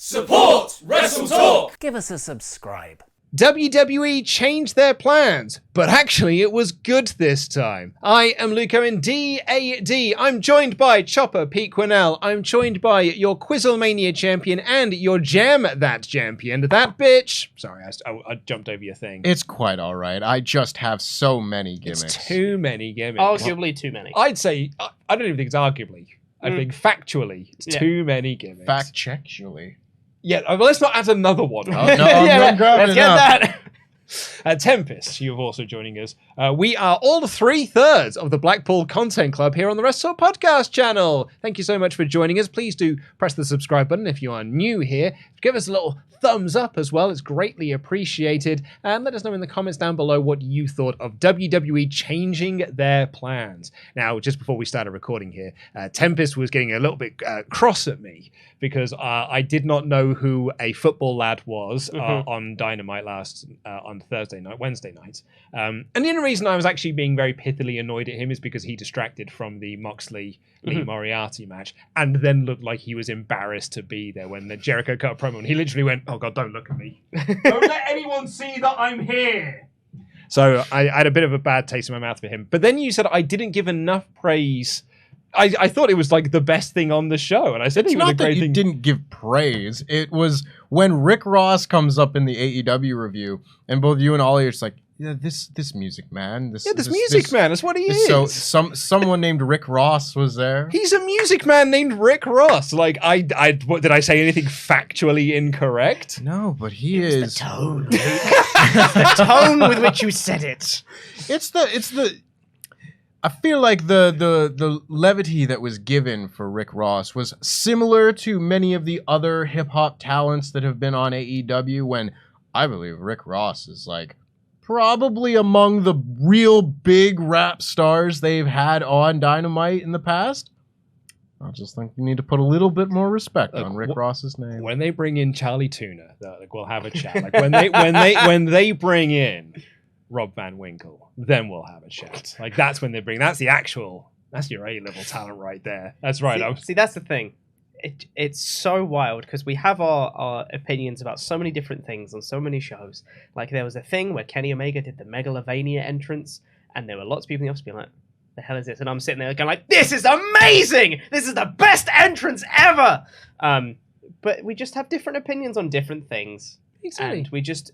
Support WrestleTalk! Give us a subscribe. WWE changed their plans, but actually it was good this time. I am Luke Owen, DAD. I'm joined by Chopper Pete Quinnell. I'm joined by your Quizzlemania champion and your Jam That champion. That bitch. Sorry, I jumped over your thing. It's quite all right. I just have so many gimmicks. It's too many gimmicks. Arguably too many. I'd say, I don't even think it's arguably. I think factually, it's too many gimmicks. Fact-checktually. Yeah, well, let's not add another one. Oh, no, let's get that. Tempest, you're also joining us. We are all 3/3 of the Blackpool Content Club here on the WrestleTalk Podcast channel. Thank you so much for joining us. Please do press the subscribe button if you are new here. Give us a little thumbs up as well. It's greatly appreciated. And let us know in the comments down below what you thought of WWE changing their plans. Now, just before we started recording here, Tempest was getting a little bit cross at me because I did not know who a football lad was on Dynamite on Wednesday night. And the only reason I was actually being very pithily annoyed at him is because he distracted from the Moxley-Lee Moriarty match and then looked like he was embarrassed to be there when the Jericho cut a promo and he literally went, "Oh God, don't look at me. Don't let anyone see that I'm here." So I had a bit of a bad taste in my mouth for him. But then you said I didn't give enough praise. I thought it was like the best thing on the show, and I said It's he was a not that great you thing. didn't give praise. It was when Rick Ross comes up in the AEW review, and both you and Ollie are just like, "Yeah, this music man, this music man. That's what he is." So someone named Rick Ross was there. He's a music man named Rick Ross. Like, what, did I say anything factually incorrect? No, but he is The tone. The tone with which you said it. It's the. I feel like the levity that was given for Rick Ross was similar to many of the other hip hop talents that have been on AEW. When I believe Rick Ross is like probably among the real big rap stars they've had on Dynamite in the past. I just think you need to put a little bit more respect on Rick Ross's name. When they bring in Charlie Tuna, we'll have a chat. Like when they bring in Rob Van Winkle, then we'll have a chat. Like that's when they bring. That's your A-level talent right there. That's right. See, that's the thing. It's so wild because we have our opinions about so many different things on so many shows. Like there was a thing where Kenny Omega did the Megalovania entrance, and there were lots of people in the office being like, "The hell is this?" And I'm sitting there going like, "This is amazing! This is the best entrance ever!" But we just have different opinions on different things, Exactly. and we just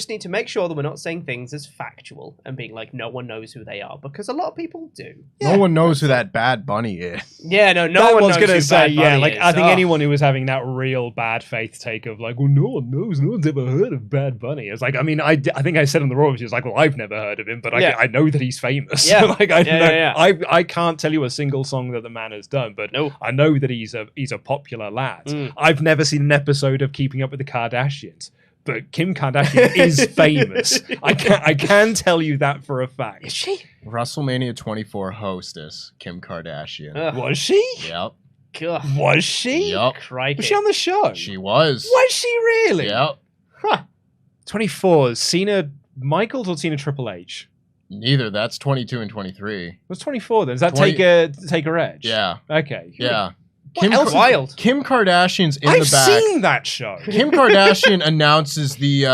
need to make sure that we're not saying things as factual and being like, no one knows who they are, because a lot of people do. No one knows who that Bad Bunny is. Yeah, no That one was knows gonna who say, Bad Bunny is. I think anyone who was having that real bad faith take of like, well, no one knows, no one's ever heard of Bad Bunny. It's like, I mean, I think I said on the Raw, she was like, well, I've never heard of him, but I know that he's famous. Yeah. Like, Yeah. I can't tell you a single song that the man has done, but No. I know that he's a popular lad. I've never seen an episode of Keeping Up with the Kardashians, but Kim Kardashian is famous. I can tell you that for a fact. Is she? WrestleMania 24 hostess, Kim Kardashian. Was she? Yep. God. Was she? Yep. Crikey. Was she on the show? She was. Was she really? Yep. Huh. 24. Cena Michaels or Cena Triple H? Neither. That's 22 and 23. What's 24 then? Does that 20 take a edge? Yeah. Okay. Yeah. What else? Wild. Kim Kardashian's in I've the back. seen that show. Kim Kardashian announces the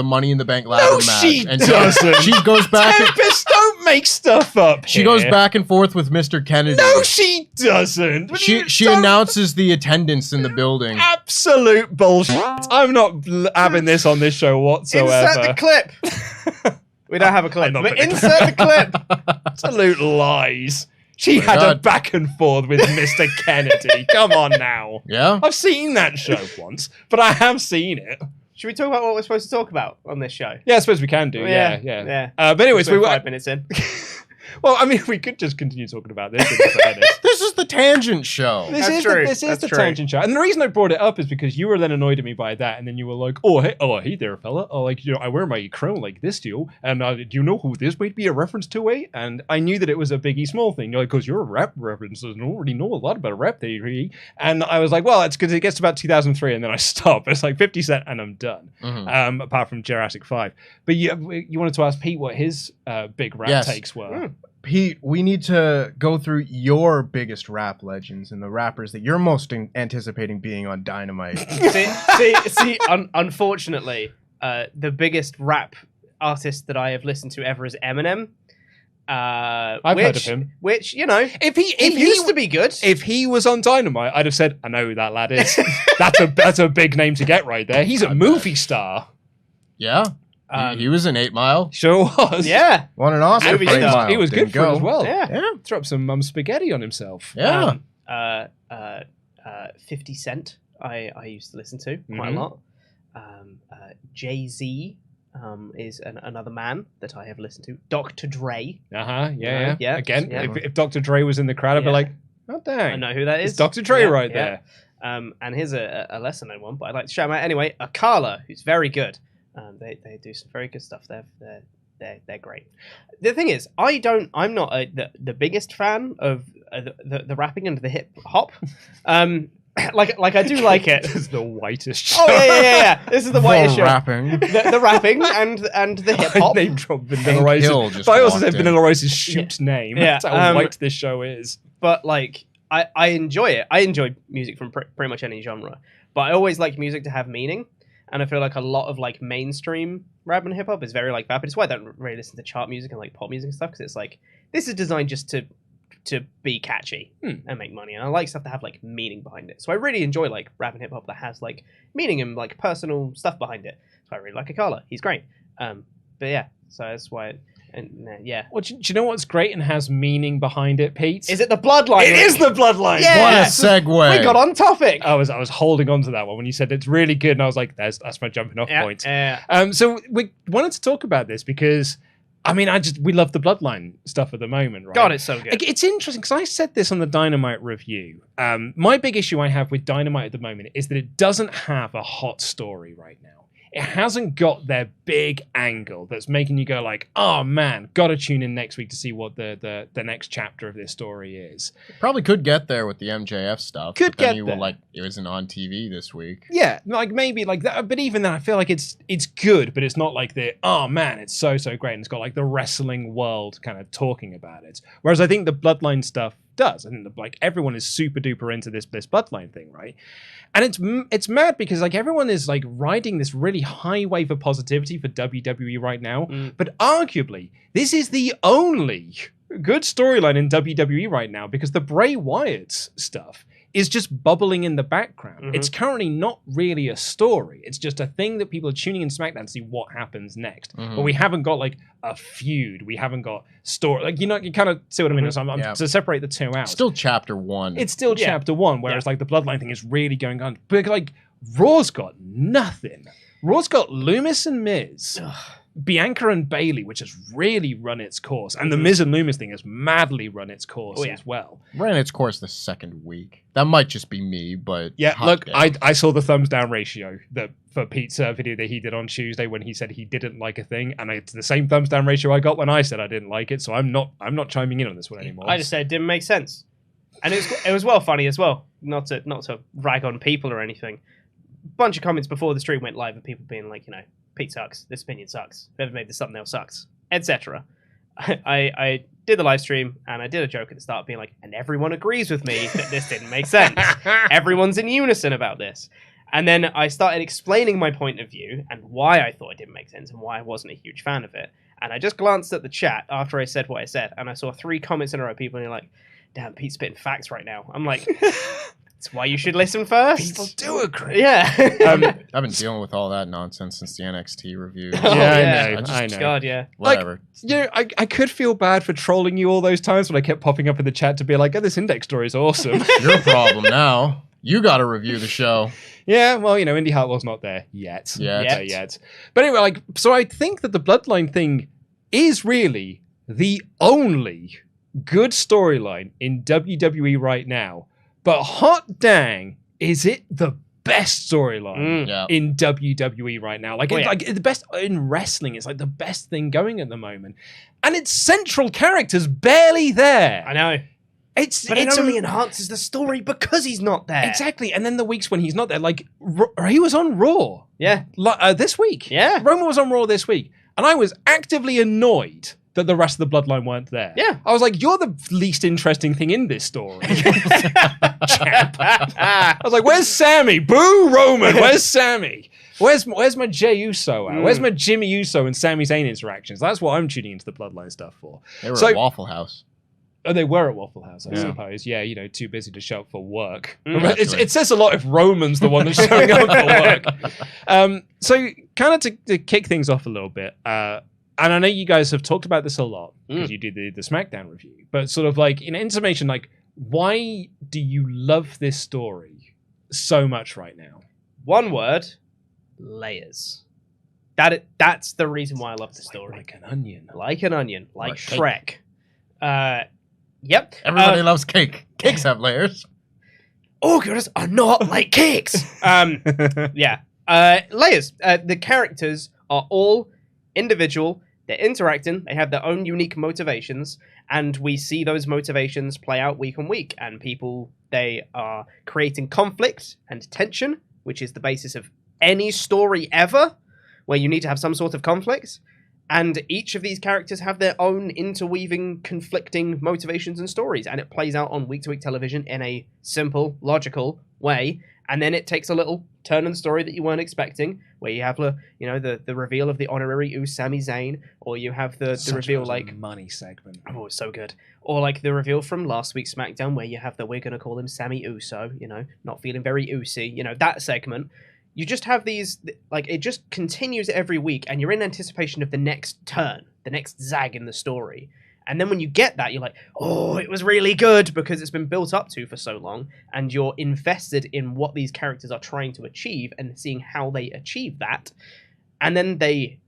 Money in the Bank ladder No, match. she and doesn't. She goes back. Tempest, don't make stuff up. She goes back and forth with Mr. Kennedy. No, she doesn't. She announces the attendance in the building. Absolute bullshit. I'm not having this on this show whatsoever. Insert the clip. We don't have a clip, I'm not but gonna- insert the clip. Absolute lies. She had a God. back and forth with Mr. Kennedy. Come on now. Yeah? I've seen that show once, but I have seen it. Should we talk about what we're supposed to talk about on this show? Yeah, I suppose we can do. Yeah. But anyways, We're we were 5 minutes in. Well, I mean, we could just continue talking about this. In fairness. This is the tangent show. This That's is true. This is That's the true. tangent show, and the reason I brought it up is because you were then annoyed at me by that, and then you were like, "Oh, hey there, fella. Oh, like I wear my crown like this, do you? And do you know who this might be a reference to? And I knew that it was a Biggie Small thing. You're like, because you're a rap reference, I don't already know a lot about rap theory. And I was like, well, it's because it gets to about 2003, and then I stop. It's like 50 Cent, and I'm done. Mm-hmm. Apart from Jurassic 5, but you wanted to ask Pete what his big rap takes were. Pete, we need to go through your biggest rap legends and the rappers that you're most anticipating being on Dynamite. Unfortunately, the biggest rap artist that I have listened to ever is Eminem. I've heard of him. Which, you know, if he used to be good. If he was on Dynamite, I'd have said, I know who that lad is. That's a big name to get right there. He's a movie star. Yeah. He was in 8 Mile. Sure was. Yeah. Won an Oscar for 8 Mile. He was good for it as well. Yeah. Threw up some spaghetti on himself. Yeah. 50 Cent, I used to listen to quite a lot. Jay-Z is another man that I have listened to. Dr. Dre. Yeah. Again, Yeah. if Dr. Dre was in the crowd, I'd be like, oh, dang. I know who that is. It's Dr. Dre right there. And here's a lesser known one, but I'd like to shout him out anyway. Akala, who's very good. They do some very good stuff. They're great. The thing is, I'm not the biggest fan of the rapping and the hip hop. Like I do like it. This is the whitest show. Oh yeah. This is the whitest show. Rapping. The rapping and the hip hop. Name drop Vanilla Rice's. But I also said Vanilla Rice's shoot name. Yeah. That's how white this show is. But like, I enjoy it. I enjoy music from pretty much any genre. But I always like music to have meaning. And I feel like a lot of like mainstream rap and hip hop is very like that. But it's why I don't really listen to chart music and like pop music and stuff, because it's like this is designed just to be catchy and make money. And I like stuff to have like meaning behind it. So I really enjoy like rap and hip hop that has like meaning and like personal stuff behind it. So I really like Akala. He's great. But yeah, so that's why. Well, do you know what's great and has meaning behind it, Pete? Is it the Bloodline? It is the Bloodline. Yeah. What a segue. We got on topic. I was holding on to that one when you said it's really good, and I was like, that's my jumping off point. So we wanted to talk about this because, I mean, we love the Bloodline stuff at the moment, right? God, it's so good. It's interesting because I said this on the Dynamite review. My big issue I have with Dynamite at the moment is that it doesn't have a hot story right now. It hasn't got their big angle that's making you go like, oh man, gotta tune in next week to see what the next chapter of this story is. Probably could get there with the MJF stuff. Could get there. Like, it wasn't on TV this week. Yeah, like maybe like that. But even then, I feel like it's good, but it's not like oh man, it's so great. And it's got like the wrestling world kind of talking about it. Whereas I think the Bloodline stuff does. I think like everyone is super duper into this Bloodline thing, right? And it's mad because like everyone is like riding this really high wave of positivity for WWE right now, but arguably this is the only good storyline in WWE right now because the Bray Wyatt stuff is just bubbling in the background. It's currently not really a story. It's just a thing that people are tuning in SmackDown to see what happens next. But we haven't got like a feud. We haven't got story. Like, you kind of see what I mean? So I'm to separate the two out. Still chapter 1. It's still chapter 1, whereas like the Bloodline thing is really going on. But like Raw's got nothing. Raw's got Loomis and Miz. Bianca and Bayley, which has really run its course, and the Miz and Loomis thing has madly run its course as well. Ran its course the second week. That might just be me, but look, I saw the thumbs down ratio that for Pete's video that he did on Tuesday when he said he didn't like a thing, and it's the same thumbs down ratio I got when I said I didn't like it. So I'm not chiming in on this one anymore. I just said it didn't make sense, and it was well funny as well. Not to rag on people or anything. Bunch of comments before the stream went live of people being like, Pete sucks, this opinion sucks, whoever made this thumbnail sucks, etc. I did the live stream and I did a joke at the start being like, and everyone agrees with me that this didn't make sense. Everyone's in unison about this. And then I started explaining my point of view and why I thought it didn't make sense and why I wasn't a huge fan of it. And I just glanced at the chat after I said what I said and I saw 3 comments in a row, people being like, damn, Pete's spitting facts right now. I'm like... That's why you should listen first. People do agree. Yeah. I've been dealing with all that nonsense since the NXT review. I know. God, yeah. Whatever. Like, I could feel bad for trolling you all those times when I kept popping up in the chat to be like, oh, this index story is awesome. Your problem now. You got to review the show. Yeah, well, Indy Hartwell's not there yet. But anyway, like, so I think that the Bloodline thing is really the only good storyline in WWE right now. But hot dang, is it the best storyline in WWE right now? Like the best in wrestling. It's like the best thing going at the moment, and its central character's barely there. I know. But it only enhances the story because he's not there. Exactly. And then the weeks when he's not there, like he was on Raw. Yeah. This week. Yeah. Roman was on Raw this week, and I was actively annoyed that the rest of the Bloodline weren't there. Yeah. I was like, you're the least interesting thing in this story. Champ. I was like, where's Sammy? Boo, Roman. Where's Sammy? Where's my Jey Uso at? Where's my Jimmy Uso and Sami Zayn interactions? That's what I'm tuning into the Bloodline stuff for. They were at Waffle House. Oh, they were at Waffle House, I suppose. Yeah, too busy to show up for work. It says a lot if Roman's the one that's showing up for work. So, kind of to kick things off a little bit, and I know you guys have talked about this a lot because you did the SmackDown review, but sort of like in information, like why do you love this story so much right now? One word: layers. That's the reason why I love the story. Like an onion. Like an onion. Like Shrek. Yep. Everybody loves cake. Cakes have layers. Ogres are not like cakes. Yeah. Layers. The characters are all individual. They're interacting. They have their own unique motivations, and we see those motivations play out week on week. And people, they are creating conflict and tension, which is the basis of any story ever, where you need to have some sort of conflict. And each of these characters have their own interweaving, conflicting motivations and stories, and it plays out on week-to-week television in a simple, logical way. And then it takes a little turn in the story that you weren't expecting, where you have the reveal of the honorary Sami Zayn, or you have the reveal like money segment. Oh, it's so good. Or like the reveal from last week's SmackDown, where you have we're gonna call him Sammy Uso, not feeling very Usy, that segment. You just have these, like, it just continues every week, and you're in anticipation of the next turn, the next zag in the story. And then when you get that, you're like, oh, it was really good, because it's been built up to for so long, and you're invested in what these characters are trying to achieve and seeing how they achieve that. And then they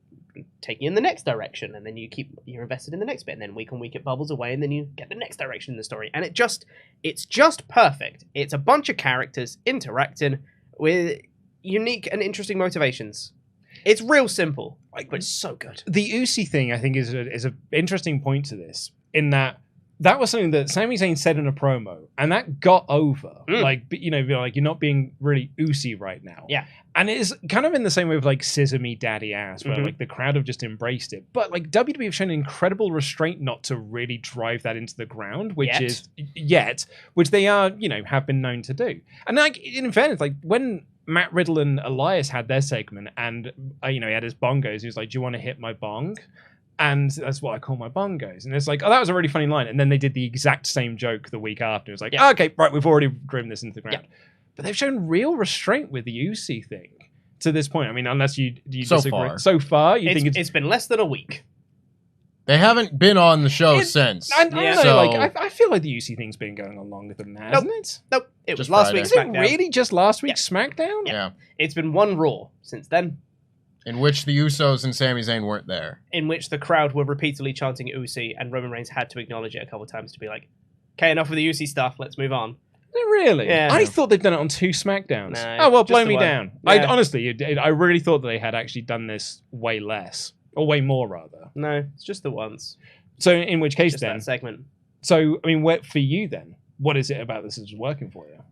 take you in the next direction, and then you're invested in the next bit, and then week on week it bubbles away, and then you get the next direction in the story. And it's just perfect. It's a bunch of characters interacting with unique and interesting motivations. It's real simple, but it's so good. The Usi thing, I think, is an interesting point to this, in that was something that Sami Zayn said in a promo, and that got over. Like, you're not being really Usi right now. Yeah. And it is kind of in the same way with like Scissor Me Daddy Ass, where like the crowd have just embraced it. But like WWE have shown incredible restraint not to really drive that into the ground, which they are, have been known to do. And like in fairness, like when Matt Riddle and Elias had their segment, and he had his bongos. He was like, "Do you want to hit my bong?" And that's what I call my bongos. And it's like, oh, that was a really funny line. And then they did the exact same joke the week after. It was like, okay, right, we've already driven this into the ground. Yeah. But they've shown real restraint with the UC thing to this point. I mean, unless you disagree. So far, you think it's been less than a week. They haven't been on the show since. I don't know. Like, I feel like the UC thing's been going on longer than that, hasn't it? Nope. It was Just last Friday. week's Is SmackDown. it really just last week's SmackDown? Yeah. It's been one Raw since then, In which the Usos and Sami Zayn weren't there. in which the crowd were repeatedly chanting Usi, and Roman Reigns had to acknowledge it a couple of times to be like, okay, enough with the Usi stuff, let's move on. Really? Yeah. I thought they've done it on 2 SmackDowns. No, Oh, well, just blow the me one. down. Yeah. I really thought that they had actually done this way less. Or way more, rather. No, it's just the once. So, in which case, Just then... that segment. So, I mean, for you, then, what is it about this that's working for you?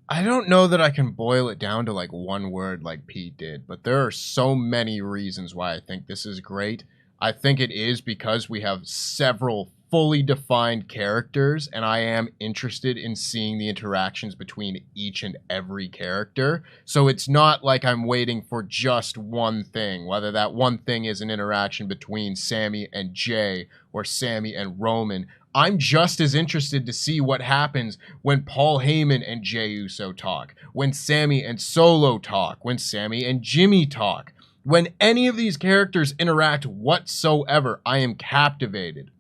I don't know that I can boil it down to like one word like Pete did, but there are so many reasons why I think this is great. I think it is because we have several fully defined characters, and I am interested in seeing the interactions between each and every character. So it's not like I'm waiting for just one thing, whether that one thing is an interaction between Sammy and Jay or Sammy and Roman. I'm just as interested to see what happens when Paul Heyman and Jey Uso talk, when Sammy and Solo talk, when Sammy and Jimmy talk. When any of these characters interact whatsoever, I am captivated.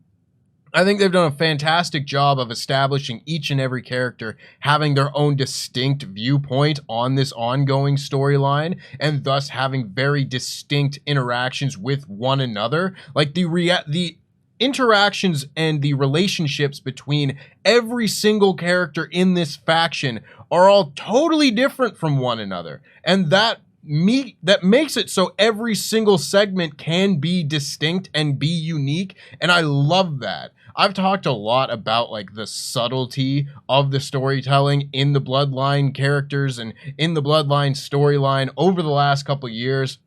I think they've done a fantastic job of establishing each and every character having their own distinct viewpoint on this ongoing storyline, and thus having very distinct interactions with one another. Like the interactions and the relationships between every single character in this faction are all totally different from one another. And that makes it so every single segment can be distinct and be unique, and I love that. I've talked a lot about like the subtlety of the storytelling in the Bloodline characters and in the Bloodline storyline over the last couple of years.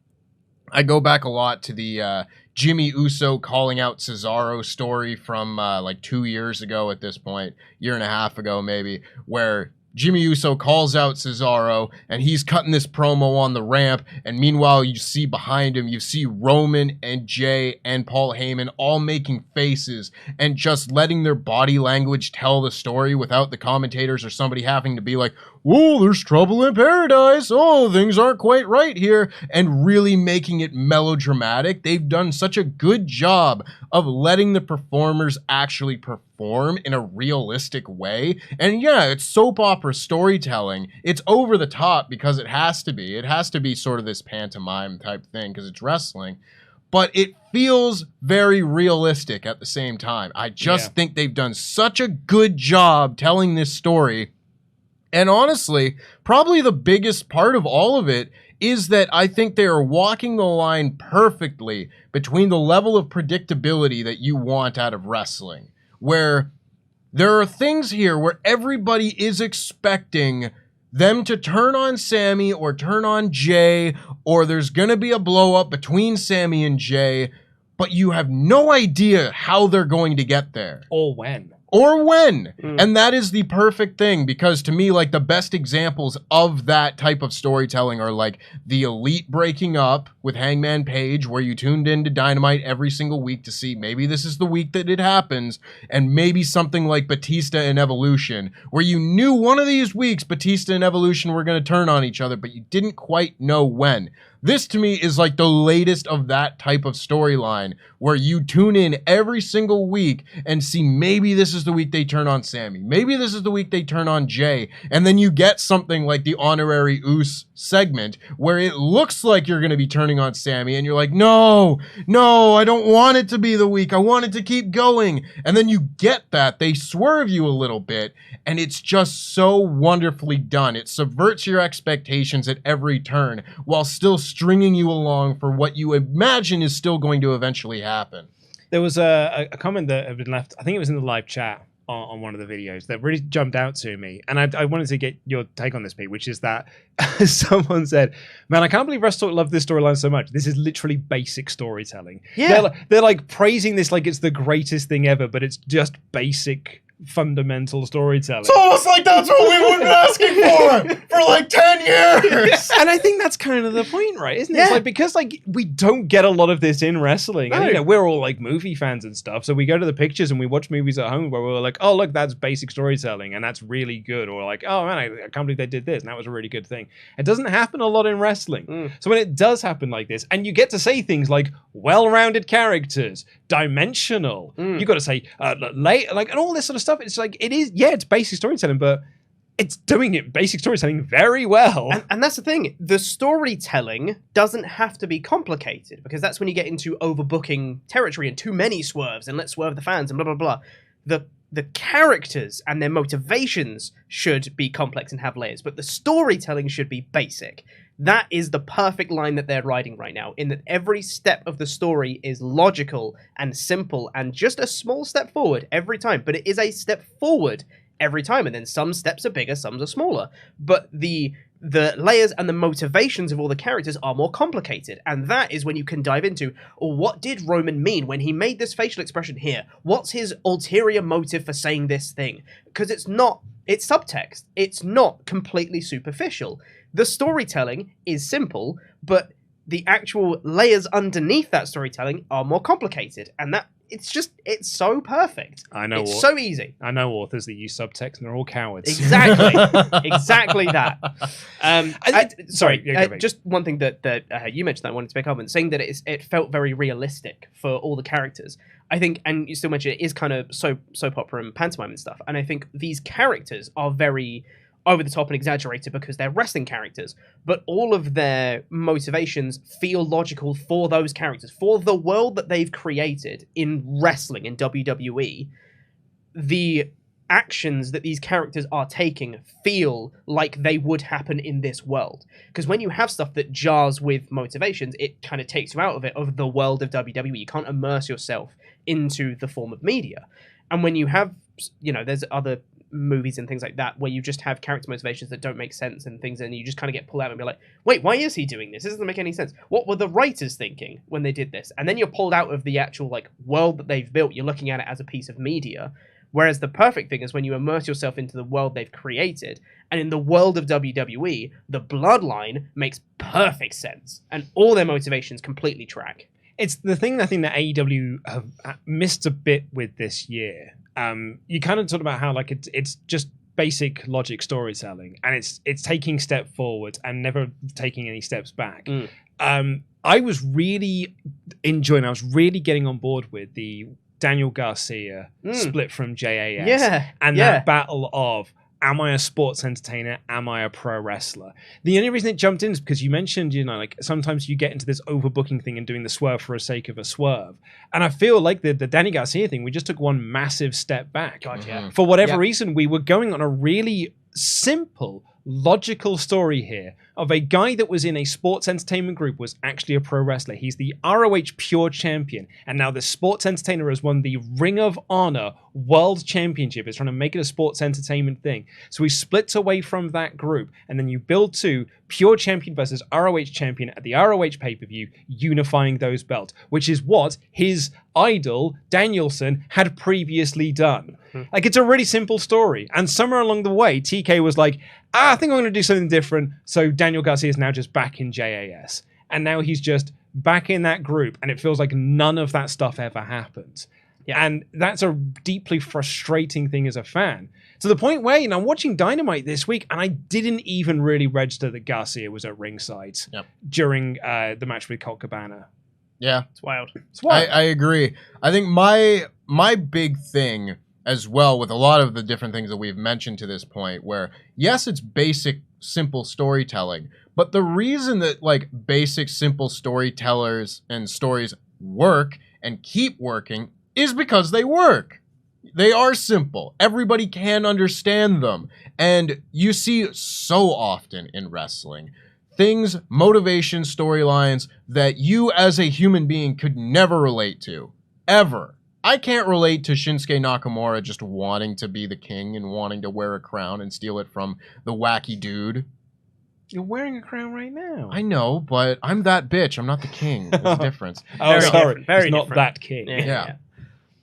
I go back a lot to the Jimmy Uso calling out Cesaro story from like 2 years ago at this point, year and a half ago maybe, where Jimmy Uso calls out Cesaro, and he's cutting this promo on the ramp, and meanwhile you see behind him, you see Roman and Jay and Paul Heyman all making faces and just letting their body language tell the story without the commentators or somebody having to be like, whoa, there's trouble in paradise, oh, things aren't quite right here, and really making it melodramatic. They've done such a good job of letting the performers actually perform in a realistic way. And yeah, it's soap opera storytelling. It's over the top because it has to be. It has to be sort of this pantomime type thing because it's wrestling. But it feels very realistic at the same time. I just think they've done such a good job telling this story. And honestly, probably the biggest part of all of it is that I think they are walking the line perfectly between the level of predictability that you want out of wrestling, where there are things here where everybody is expecting them to turn on Sammy or turn on Jay, or there's going to be a blow up between Sammy and Jay, but you have no idea how they're going to get there. Or when. And that is the perfect thing, because to me, like, the best examples of that type of storytelling are like the Elite breaking up with Hangman Page, where you tuned into Dynamite every single week to see maybe this is the week that it happens, and maybe something like Batista and Evolution, where you knew one of these weeks Batista and Evolution were going to turn on each other, but you didn't quite know when. This, to me, is like the latest of that type of storyline, where you tune in every single week and see maybe this is the week they turn on Sammy. Maybe this is the week they turn on Jay. And then you get something like the Honorary Uso segment, where it looks like you're going to be turning on Sammy, and you're like, no, I don't want it to be the week. I want it to keep going. And then you get that. They swerve you a little bit, and it's just so wonderfully done. It subverts your expectations at every turn, while still stringing you along for what you imagine is still going to eventually happen. There was a comment that had been left, I think it was in the live chat on one of the videos, that really jumped out to me. And I wanted to get your take on this, Pete, which is that someone said, man, I can't believe WrestleTalk loved this storyline so much. This is literally basic storytelling. Yeah. They're like praising this like it's the greatest thing ever, but it's just basic fundamental storytelling. It's almost like that's what we've been asking for like 10 years. And I think that's kind of the point, right? Isn't it? Yeah. It's like, because like we don't get a lot of this in wrestling. No. And, you know, we're all like movie fans and stuff. So we go to the pictures and we watch movies at home where we're like, oh, look, that's basic storytelling and that's really good. Or like, oh man, I can't believe they did this and that was a really good thing. It doesn't happen a lot in wrestling. So when it does happen like this, and you get to say things like well-rounded characters, dimensional, you got to say late, like, and all this sort of stuff. It's like, it is, yeah, it's basic storytelling, but it's doing it basic storytelling very well. And that's the thing. The storytelling doesn't have to be complicated, because that's when you get into overbooking territory and too many swerves and let's swerve the fans and blah, blah, blah. The characters and their motivations should be complex and have layers, but the storytelling should be basic. That is the perfect line that they're riding right now, in that every step of the story is logical and simple and just a small step forward every time, but it is a step forward every time, and then some steps are bigger, some are smaller. But the layers and the motivations of all the characters are more complicated, and that is when you can dive into, what did Roman mean when he made this facial expression here? What's his ulterior motive for saying this thing? Because it's subtext. It's not completely superficial. The storytelling is simple, but the actual layers underneath that storytelling are more complicated, and that it's so perfect. I know it's so easy. I know authors that use subtext and they're all cowards. Exactly that. Sorry, just one thing that you mentioned that I wanted to pick up on, saying that it felt very realistic for all the characters. I think, and you still mentioned it is kind of soap opera and pantomime and stuff, and I think these characters are very over the top and exaggerated because they're wrestling characters, but all of their motivations feel logical for those characters, for the world that they've created in wrestling, in WWE. The actions that these characters are taking feel like they would happen in this world. Because when you have stuff that jars with motivations, it kind of takes you out of it, of the world of WWE. You can't immerse yourself into the form of media. And when you have, there's other movies and things like that, where you just have character motivations that don't make sense and things, and you just kind of get pulled out and be like, wait, why is he doing this? This doesn't make any sense. What were the writers thinking when they did this? And then you're pulled out of the actual like world that they've built. You're looking at it as a piece of media. Whereas the perfect thing is when you immerse yourself into the world they've created. And in the world of WWE, the Bloodline makes perfect sense. And all their motivations completely track. It's the thing I think that AEW have missed a bit with this year. You kind of talk about how like it's just basic logic storytelling, and it's taking step forward and never taking any steps back. I was really enjoying. I was really getting on board with the Daniel Garcia split from JAS, and that battle of, am I a sports entertainer? Am I a pro wrestler? The only reason it jumped in is because you mentioned, like sometimes you get into this overbooking thing and doing the swerve for the sake of a swerve. And I feel like the Danny Garcia thing, we just took one massive step back. God, yeah. For whatever reason, we were going on a really simple, logical story here of a guy that was in a sports entertainment group was actually a pro wrestler. He's the ROH Pure Champion, and now the sports entertainer has won the Ring of Honor World Championship. It's trying to make it a sports entertainment thing. So he splits away from that group, and then you build to Pure Champion versus ROH Champion at the ROH pay-per-view, unifying those belts, which is what his idol, Danielson, had previously done. Like, it's a really simple story. And somewhere along the way, TK was like, I think I'm going to do something different. So Daniel Garcia is now just back in JAS. And now he's just back in that group. And it feels like none of that stuff ever happened. Yeah. And that's a deeply frustrating thing as a fan. To the point where, I'm watching Dynamite this week, and I didn't even really register that Garcia was at ringside during the match with Colt Cabana. Yeah. It's wild. I agree. I think my big thing as well with a lot of the different things that we've mentioned to this point, where yes, it's basic, simple storytelling, but the reason that like basic, simple storytellers and stories work and keep working is because they work. They are simple. Everybody can understand them. And you see so often in wrestling things, motivation, storylines that you as a human being could never relate to, ever. I can't relate to Shinsuke Nakamura just wanting to be the king and wanting to wear a crown and steal it from the wacky dude. You're wearing a crown right now. I know, but I'm that bitch. I'm not the king. There's a difference. Oh, sorry. Very it's not different. that king. Yeah.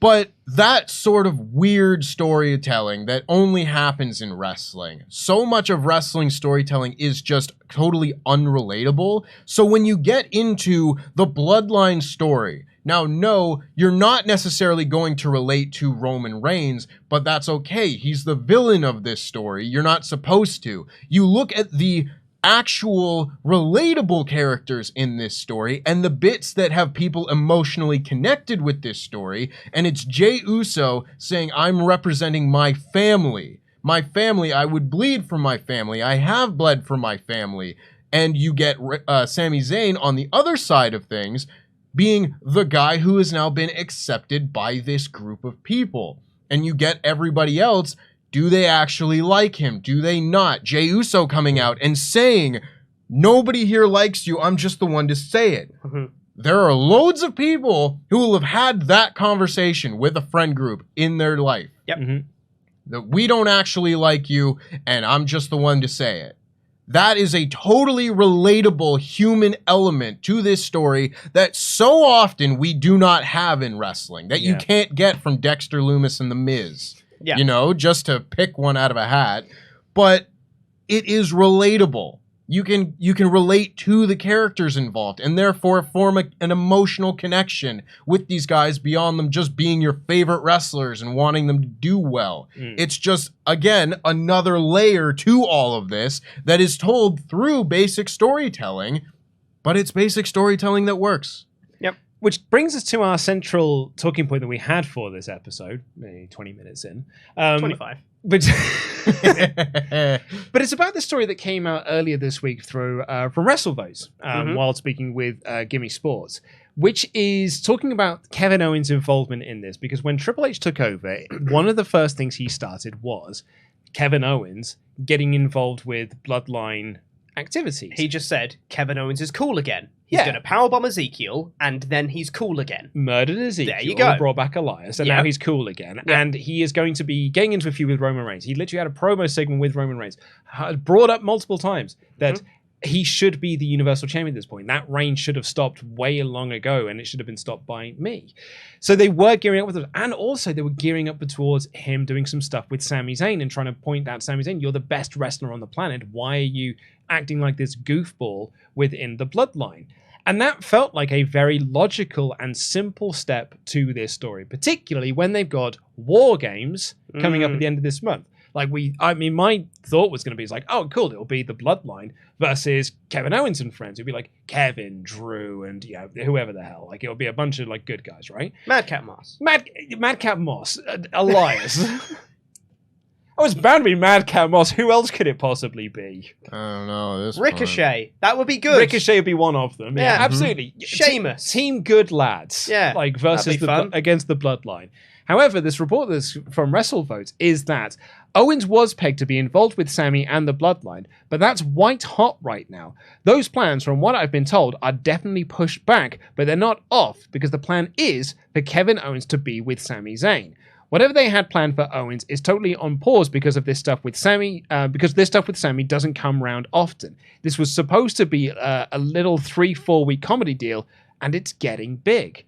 But that sort of weird storytelling that only happens in wrestling. So much of wrestling storytelling is just totally unrelatable. So when you get into the Bloodline story, now, no, you're not necessarily going to relate to Roman Reigns, but that's okay. He's the villain of this story. You're not supposed to. You look at the actual relatable characters in this story and the bits that have people emotionally connected with this story, and it's Jey Uso saying, I'm representing my family. My family, I would bleed for my family. I have bled for my family. And you get Sami Zayn on the other side of things, being the guy who has now been accepted by this group of people. And you get everybody else, do they actually like him? Do they not? Jey Uso coming out and saying, nobody here likes you, I'm just the one to say it. There are loads of people who will have had that conversation with a friend group in their life. That we don't actually like you, and I'm just the one to say it. That is a totally relatable human element to this story that so often we do not have in wrestling, that you can't get from Dexter Lumis and The Miz, just to pick one out of a hat. But it is relatable. You can relate to the characters involved and therefore form an emotional connection with these guys beyond them just being your favorite wrestlers and wanting them to do well. It's just, again, another layer to all of this that is told through basic storytelling, but it's basic storytelling that works. Which brings us to our central talking point that we had for this episode, maybe 20 minutes in. 25. But it's about the story that came out earlier this week through from WrestleVotes while speaking with Gimme Sports, which is talking about Kevin Owens' involvement in this. Because when Triple H took over, one of the first things he started was Kevin Owens getting involved with Bloodline activities. He just said Kevin Owens is cool again. He's Yeah. going to powerbomb Ezekiel, and then he's cool again. Murdered Ezekiel, There you go. brought back Elias, and Yeah. now he's cool again. Yeah. And he is going to be getting into a feud with Roman Reigns. He literally had a promo segment with Roman Reigns, brought up multiple times that he should be the Universal Champion at this point. That reign should have stopped way long ago, and it should have been stopped by me. So they were gearing up with it. And also they were gearing up towards him doing some stuff with Sami Zayn and trying to point out Sami Zayn, you're the best wrestler on the planet. Why are you acting like this goofball within the Bloodline? And that felt like a very logical and simple step to this story, particularly when they've got War Games coming up at the end of this month. My thought was going to be like, oh, cool, it'll be the Bloodline versus Kevin Owens and friends. It'll be like Kevin, Drew, and whoever the hell. Like, it'll be a bunch of like good guys, right? Madcap Moss. Madcap Moss, Elias. Oh, it's bound to be Madcap Moss. Who else could it possibly be? I don't know. This Ricochet. That would be good. Ricochet would be one of them. Yeah, Yeah. absolutely. Sheamus. Team good lads. Yeah, like versus that'd be fun. against the Bloodline. However, this report that's from WrestleVotes is that Owens was pegged to be involved with Sami and the Bloodline, but that's white hot right now. Those plans, from what I've been told, are definitely pushed back, but they're not off because the plan is for Kevin Owens to be with Sami Zayn. Whatever they had planned for Owens is totally on pause because of this stuff with Sami, because this stuff with Sami doesn't come round often. This was supposed to be a little 3-4 week comedy deal, and it's getting big.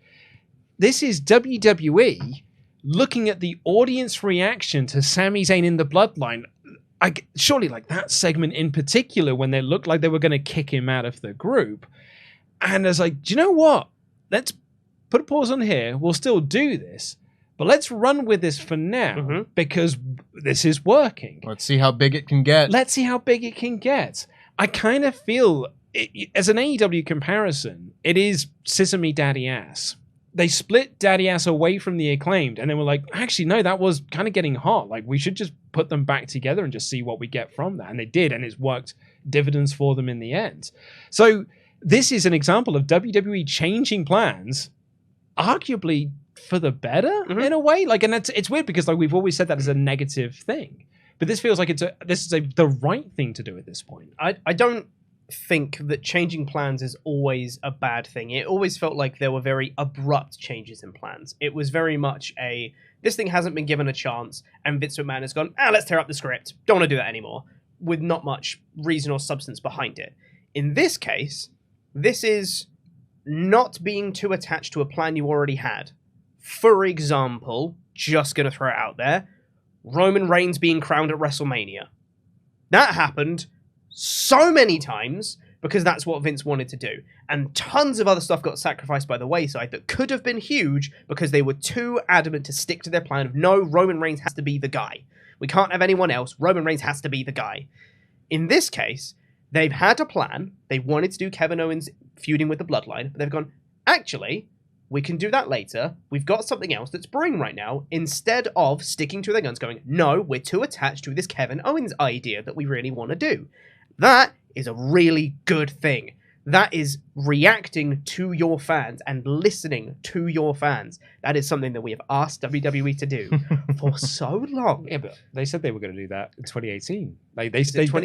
This is WWE looking at the audience reaction to Sami Zayn in the Bloodline. Surely, like that segment in particular, when they looked like they were going to kick him out of the group. And I was like, do you know what? Let's put a pause on here. We'll still do this. But let's run with this for now because this is working. Let's see how big it can get. Let's see how big it can get. I kind of feel, as an AEW comparison, it is Sesame Daddy Ass. They split Daddy Ass away from the Acclaimed, and then were like, actually, no, that was kind of getting hot. Like, we should just put them back together and just see what we get from that. And they did, and it's worked dividends for them in the end. So this is an example of WWE changing plans, arguably for the better in a way. Like, and it's weird because like we've always said that as a negative thing, but this feels like this is the right thing to do at this point. I don't think that changing plans is always a bad thing. It always felt like there were very abrupt changes in plans. It was very much this thing hasn't been given a chance, and Vince McMahon has gone, let's tear up the script. Don't want to do that anymore, with not much reason or substance behind it. In this case, this is not being too attached to a plan you already had. For example, just going to throw it out there, Roman Reigns being crowned at WrestleMania. That happened so many times because that's what Vince wanted to do. And tons of other stuff got sacrificed by the wayside that could have been huge because they were too adamant to stick to their plan of, no, Roman Reigns has to be the guy. We can't have anyone else. Roman Reigns has to be the guy. In this case, they've had a plan. They wanted to do Kevin Owens feuding with the Bloodline, but they've gone, actually, we can do that later. We've got something else that's brewing right now, instead of sticking to their guns going, no, we're too attached to this Kevin Owens idea that we really want to do. That is a really good thing. That is reacting to your fans and listening to your fans. That is something that we have asked WWE to do for so long. Yeah, but they said they were going to do that in 2018.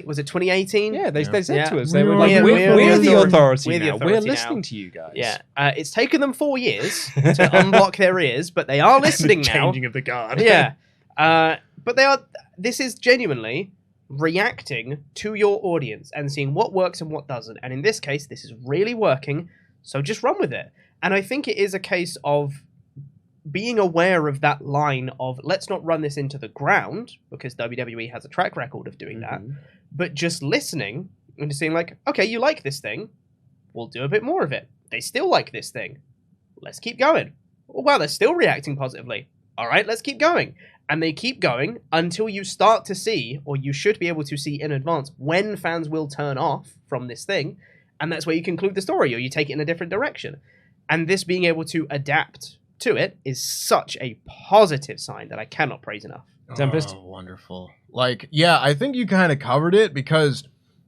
Was it 2018? Yeah, they said Yeah. to us, they were like, We're we're the authority We're the now. authority We're now. listening to you guys. Yeah. It's taken them 4 years to unblock their ears, but they are listening the now. changing of the guard. Yeah. But this is genuinely reacting to your audience and seeing what works and what doesn't. And in this case, this is really working, so just run with it. And I think it is a case of being aware of that line of, let's not run this into the ground, because WWE has a track record of doing that, but just listening and just saying like, okay, you like this thing, we'll do a bit more of it. They still like this thing. Let's keep going. Oh, wow, they're still reacting positively. All right, let's keep going. And they keep going until you start to see, or you should be able to see in advance, when fans will turn off from this thing. And that's where you conclude the story, or you take it in a different direction. And this being able to adapt to it is such a positive sign that I cannot praise enough. Tempest? Oh, wonderful. Like, yeah, I think you kind of covered it because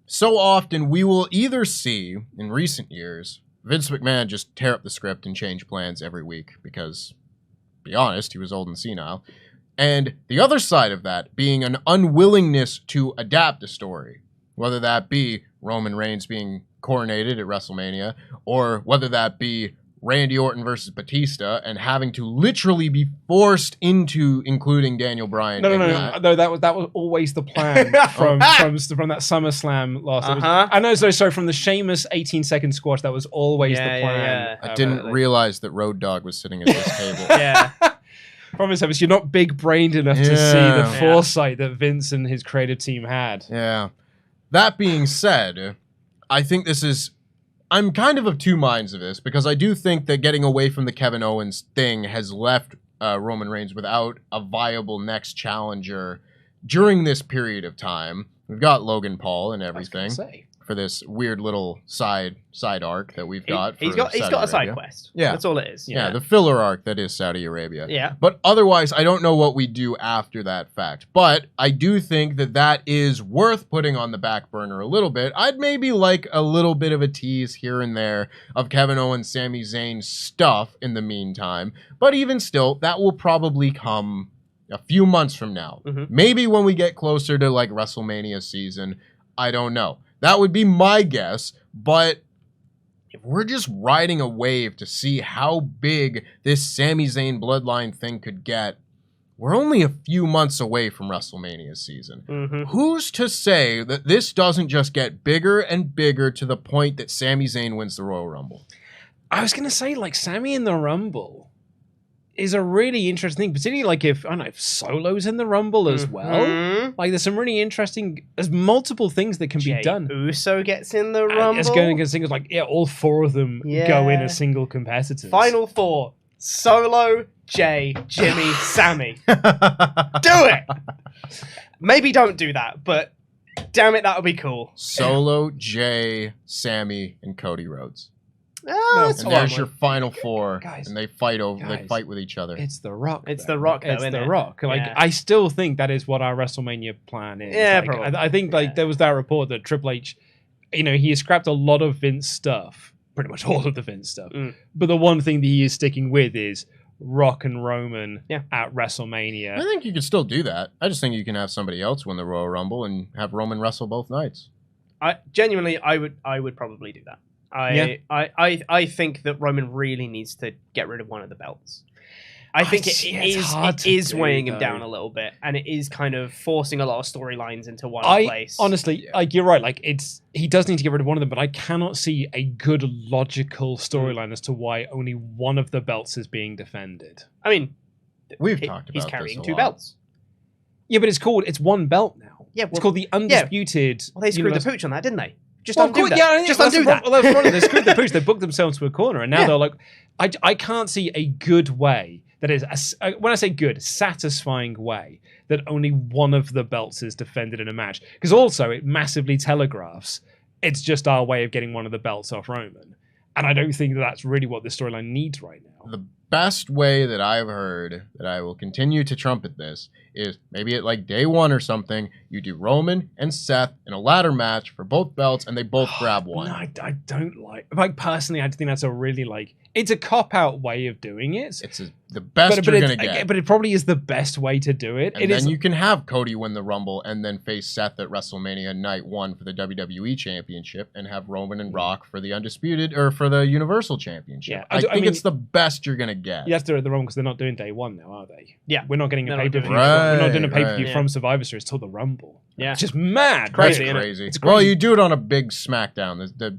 so often we will either see, in recent years, Vince McMahon just tear up the script and change plans every week because, to be honest, he was old and senile. And the other side of that being an unwillingness to adapt a story, whether that be Roman Reigns being coronated at WrestleMania, or whether that be Randy Orton versus Batista and having to literally be forced into including Daniel Bryan. No, that was always the plan from that SummerSlam last. I know, sorry, from the Sheamus 18-second squash, that was always the plan. I didn't realize that Road Dogg was sitting at this table. Yeah. Promise, Tempest, you're not big-brained enough to see the foresight that Vince and his creative team had. Yeah. That being said, I think I'm kind of two minds of this, because I do think that getting away from the Kevin Owens thing has left Roman Reigns without a viable next challenger during this period of time. We've got Logan Paul and everything for this weird little side arc that we've got. He's got a side quest. Yeah, that's all it is. Yeah, the filler arc that is Saudi Arabia. Yeah, but otherwise, I don't know what we do after that fact. But I do think that is worth putting on the back burner a little bit. I'd maybe like a little bit of a tease here and there of Kevin Owens, Sami Zayn stuff in the meantime. But even still, that will probably come a few months from now. Maybe when we get closer to like WrestleMania season. I don't know. That would be my guess, but if we're just riding a wave to see how big this Sami Zayn Bloodline thing could get, we're only a few months away from WrestleMania season. Who's to say that this doesn't just get bigger and bigger to the point that Sami Zayn wins the Royal Rumble? I was going to say, like, Sami in the Rumble is a really interesting thing, particularly like if Solo's in the Rumble as well. Like there's some really interesting, there's multiple things that can be done. Uso gets in the Rumble. It's going against singles, like all four of them go in as single competitors. Final four: Solo, Jay, Jimmy, Sammy. Do it. Maybe don't do that, but damn it, that would be cool. Solo, Jay, Sammy, and Cody Rhodes. And there's your final four, guys, and they fight with each other. It's The Rock. It's The Rock. It's The Rock. Like I still think that is what our WrestleMania plan is. Yeah, like, probably. I think there was that report that Triple H, he has scrapped a lot of Vince stuff, pretty much all of the Vince stuff. But the one thing that he is sticking with is Rock and Roman at WrestleMania. I think you can still do that. I just think you can have somebody else win the Royal Rumble and have Roman wrestle both nights. I would probably do that. I think that Roman really needs to get rid of one of the belts. I think it is weighing him down a little bit, and it is kind of forcing a lot of storylines into one place. Honestly, like you're right. Like he does need to get rid of one of them, but I cannot see a good logical storyline as to why only one of the belts is being defended. I mean, we've talked about he's carrying this two belts. Yeah, but it's one belt now. Yeah, it's called the Undisputed. Well, they screwed the pooch on that, didn't they? Just undo that. Yeah, just undo that. Well, that's right. They screwed the pooch. They booked themselves to a corner, and now they're like, I can't see a good way that is, when I say good, satisfying way that only one of the belts is defended in a match. Because also, it massively telegraphs it's just our way of getting one of the belts off Roman. And I don't think that's really what the storyline needs right now. The best way that I've heard that I will continue to trumpet this is maybe at like day one or something, you do Roman and Seth in a ladder match for both belts and they both grab one. No, I don't like personally, I think that's a really it's a cop-out way of doing it. It's the best you're going to get. But it probably is the best way to do it. And then you can have Cody win the Rumble and then face Seth at WrestleMania Night 1 for the WWE Championship and have Roman and Rock for the Undisputed or for the Universal Championship. Yeah, I think it's the best you're going to get. You have to do it the Rumble because they're not doing day one now, are they? Yeah. We're not getting a pay-per-view. We're not doing a pay-per-view from Survivor Series till the Rumble. Yeah. It's just mad. Crazy. It's crazy. Well, you do it on a big SmackDown. The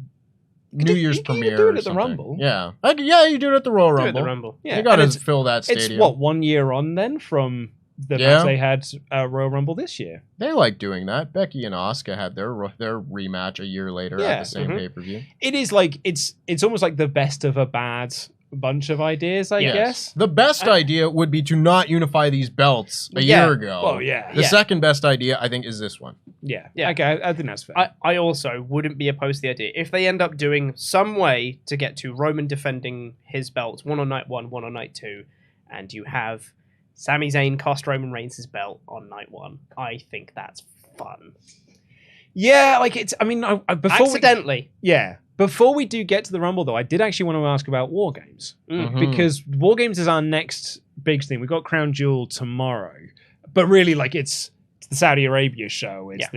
New Year's premiere. You do it or at the something. Rumble. Yeah. You do it at the Royal Rumble. Do it at the Rumble. Yeah. You got to fill that stadium. It's what, 1 year on then from the match they had Royal Rumble this year. They like doing that. Becky and Asuka had their rematch a year later at the same pay-per-view. It is it's almost like the best of a bad bunch of ideas, I guess. The best idea would be to not unify these belts a year ago. Well, yeah. The second best idea, I think, is this one. Yeah. Okay, I think that's fair. I also wouldn't be opposed to the idea. If they end up doing some way to get to Roman defending his belts, one on night 1, one on night 2, and you have Sami Zayn cost Roman Reigns his belt on night 1, I think that's fun. Yeah, Accidentally. Before we do get to the Rumble, though, I did actually want to ask about War Games. Because War Games is our next big thing. We've got Crown Jewel tomorrow. But really, it's the Saudi Arabia show. It's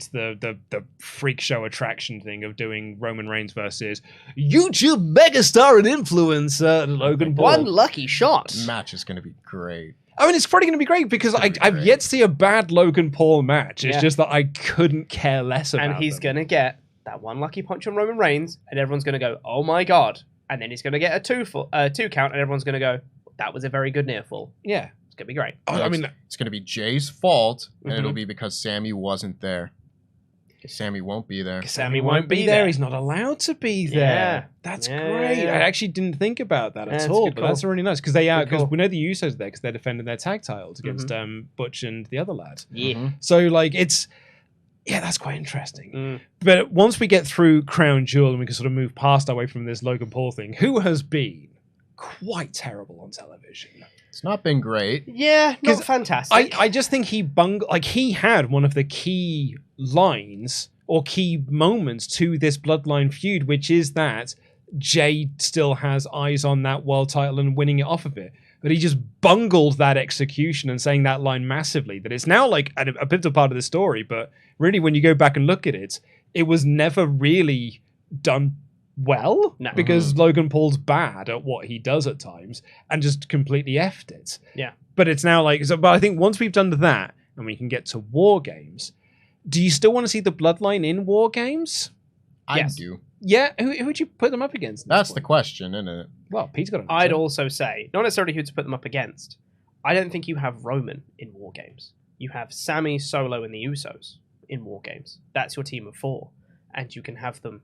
the freak show attraction thing of doing Roman Reigns versus YouTube megastar and influencer Logan Paul. One lucky shot. Match is going to be great. I mean, it's probably going to be great because I've yet to see a bad Logan Paul match. It's just that I couldn't care less about And he's them. going to get that one lucky punch on Roman Reigns, and everyone's going to go, oh my God. And then he's going to get a two count, and everyone's going to go, that was a very good near fall. Yeah. It's going to be great. I mean, it's going to be Jay's fault, and it'll be because Sammy wasn't there. Sammy won't be there. Sammy won't be there. He's not allowed to be there. Yeah. That's Yeah, great. yeah. I actually didn't think about that That's at a all, good but call. that's really nice because we know the Usos are there because they're defending their tag titles against Butch and the other lad. Yeah. So like that's quite interesting. But once we get through Crown Jewel and we can sort of move past our way from this Logan Paul thing, who has been quite terrible on television. It's not been great. Yeah, not fantastic. I just think he had one of the key lines or key moments to this Bloodline feud, which is that Jay still has eyes on that world title and winning it off of it. But he just bungled that execution and saying that line massively. That it's now like a pivotal part of the story, but really when you go back and look at it, it was never really done well because Logan Paul's bad at what he does at times and just completely effed it. Yeah. But it's now like, but I think once we've done that and we can get to War Games, do you still want to see the Bloodline in War Games? I Yes. do. Yeah, who would you put them up against? That's the question, isn't it? Well, Pete's got an I'd answer. also say, not necessarily who to put them up against. I don't think you have Roman in War Games. You have Sammy, Solo, and the Usos in War Games. That's your team of 4. And you can have them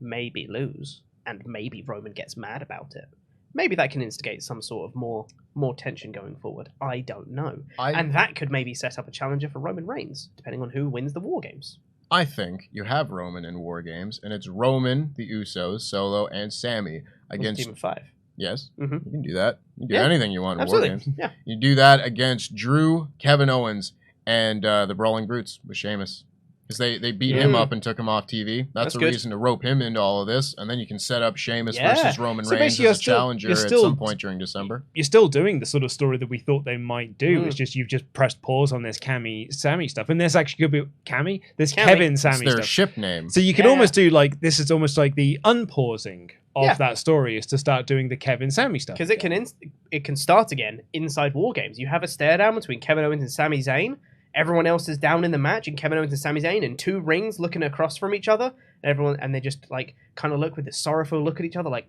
maybe lose, and maybe Roman gets mad about it. Maybe that can instigate some sort of more tension going forward. I don't know. And that could maybe set up a challenger for Roman Reigns, depending on who wins the War Games. I think you have Roman in War Games, and it's Roman, the Usos, Solo, and Sammy against... team of 5. Yes, Mhm. you can do that. You can do Yeah, anything you want in absolutely. War Games. Yeah. You do that against Drew, Kevin Owens, and the Brawling Brutes with Sheamus. Because they beat him up and took him off TV. That's a good. reason to rope him into all of this. And then you can set up Sheamus Yeah. versus Roman So Reigns basically as a challenger you're at still- some point during December. You're still doing the sort of story that we thought they might do. It's just you've just pressed pause on this Sammy stuff. And this actually could be this Kevin It's Sammy their stuff. ship name. So you could almost do like, this is almost like the unpausing of Yeah. that story is to start doing the Kevin Sammy stuff. Because it can start again inside War Games. You have a stare down between Kevin Owens and Sami Zayn. Everyone else is down in the match, and Kevin Owens and Sami Zayn in 2 rings looking across from each other. And they just like kind of look with this sorrowful look at each other, like,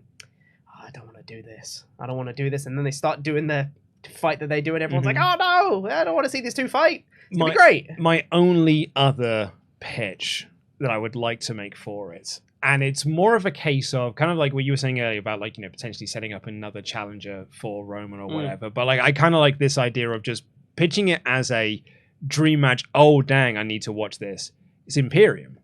oh, I don't want to do this. I don't want to do this. And then they start doing their fight that they do, and everyone's like, oh no, I don't want to see these 2 fight. It's gonna be great. My only other pitch that I would like to make for it, and it's more of a case of kind of like what you were saying earlier about like, potentially setting up another challenger for Roman or whatever. But like, I kind of like this idea of just pitching it as a dream match. Oh dang, I need to watch this. It's Imperium.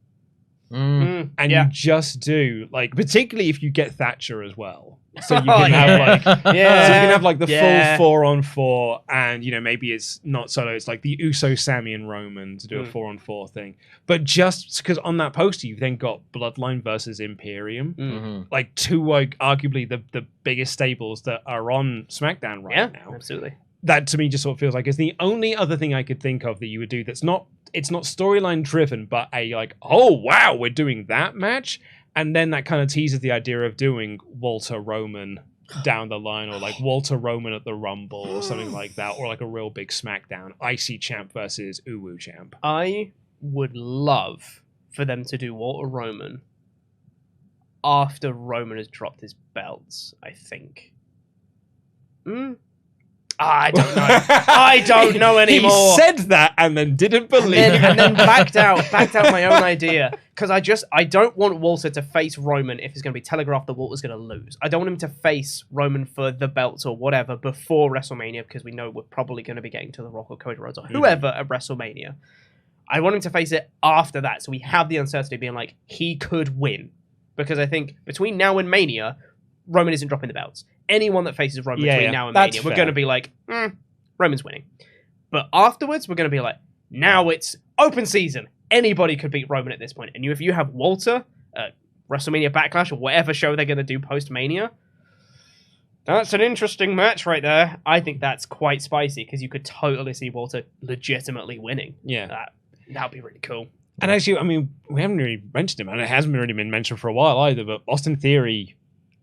And you just do like, particularly if you get Thatcher as well, so you can have like, so you can have like the full 4-on-4, and maybe it's not solo, it's like the Uso, Sammy, and Roman to do a 4-on-4 thing. But just because on that poster you've then got Bloodline versus Imperium, like 2 like arguably the biggest stables that are on SmackDown right now. Absolutely. That to me just sort of feels like it's the only other thing I could think of that you would do that's not, it's not storyline driven, but a like, oh wow, we're doing that match. And then that kind of teases the idea of doing Walter Roman down the line, or like Walter Roman at the Rumble or something like that, or like a real big SmackDown, IC champ versus Uwu champ. I would love for them to do Walter Roman after Roman has dropped his belts, I think. I don't know. I don't know anymore. He said that and then didn't believe it. And then backed out my own idea. Because I don't want Walter to face Roman if it's going to be telegraphed that Walter's going to lose. I don't want him to face Roman for the belts or whatever before WrestleMania, because we know we're probably going to be getting to The Rock or Cody Rhodes or whoever at WrestleMania. I want him to face it after that, so we have the uncertainty being like, he could win. Because I think between now and Mania, Roman isn't dropping the belts. Anyone that faces Roman between now and Mania, we're going to be like, Roman's winning. But afterwards, we're going to be like, now it's open season. Anybody could beat Roman at this point. And if you have Walter at WrestleMania Backlash or whatever show they're going to do post-Mania, That's an interesting match right there. I think that's quite spicy because you could totally see Walter legitimately winning. Yeah. That'd be really cool. And actually, I mean, we haven't really mentioned him, and it hasn't really been mentioned for a while either, but Austin Theory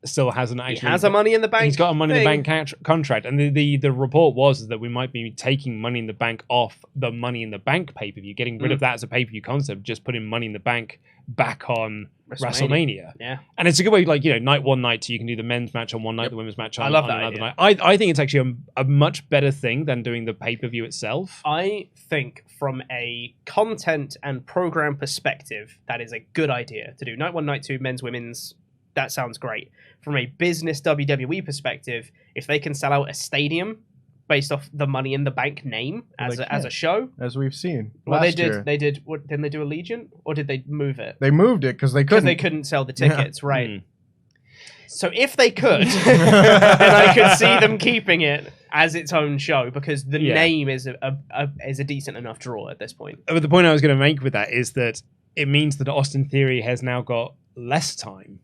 still hasn't actually... He has a Money in the Bank. He's got a Money in the Bank contract, and the report was that we might be taking Money in the Bank off the Money in the Bank pay-per-view, getting rid of that as a pay-per-view concept, just putting Money in the Bank back on WrestleMania. Yeah. And it's a good way, like, you know, night one, night two, you can do the men's match on one night, the women's match on, I love on that another idea. night. I think it's actually a much better thing than doing the pay-per-view itself. I think from a content and program perspective, that is a good idea to do night one, night two, men's, women's. That sounds great. From a business WWE perspective, if they can sell out a stadium based off the Money in the Bank name as a show, as we've seen. Well, last they year. did. What, didn't they do Allegiant, or did they move it? They moved it because they Because couldn't. they couldn't sell the tickets, right? Mm. So if they could, then I could see them keeping it as its own show because the name is a decent enough draw at this point. But the point I was going to make with that is that it means that Austin Theory has now got less time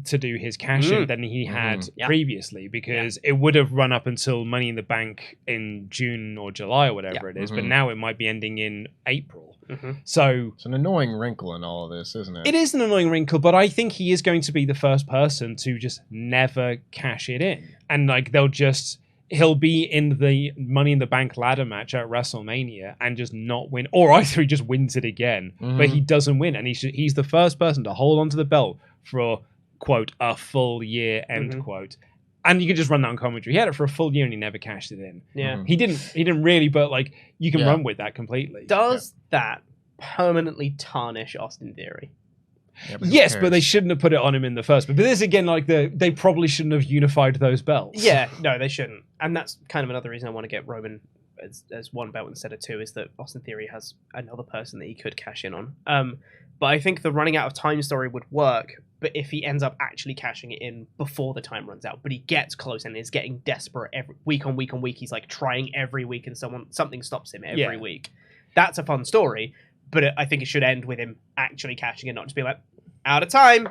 to do his cash-in than he had previously, because it would have run up until Money in the Bank in June or July or whatever it is, but now it might be ending in April. So it's an annoying wrinkle in all of this, isn't it? It is an annoying wrinkle, but I think he is going to be the first person to just never cash it in. And like he'll be in the Money in the Bank ladder match at WrestleMania and just not win, or either he just wins it again, but he doesn't win, and he's the first person to hold onto the belt for, quote, a full year, end quote. And you can just run that on commentary. He had it for a full year and he never cashed it in. Yeah. He didn't really, but like you can run with that completely. Does that permanently tarnish Austin Theory? Yeah, but yes, but they shouldn't have put it on him in the first place. But this again, like they probably shouldn't have unified those belts. Yeah, no, they shouldn't. And that's kind of another reason I want to get Roman as one belt instead of two, is that Austin Theory has another person that he could cash in on. But I think the running out of time story would work, but if he ends up actually cashing it in before the time runs out, but he gets close and is getting desperate every week on week on week, he's like trying every week and something stops him every week. That's a fun story, but I think it should end with him actually cashing it, not just being like, out of time.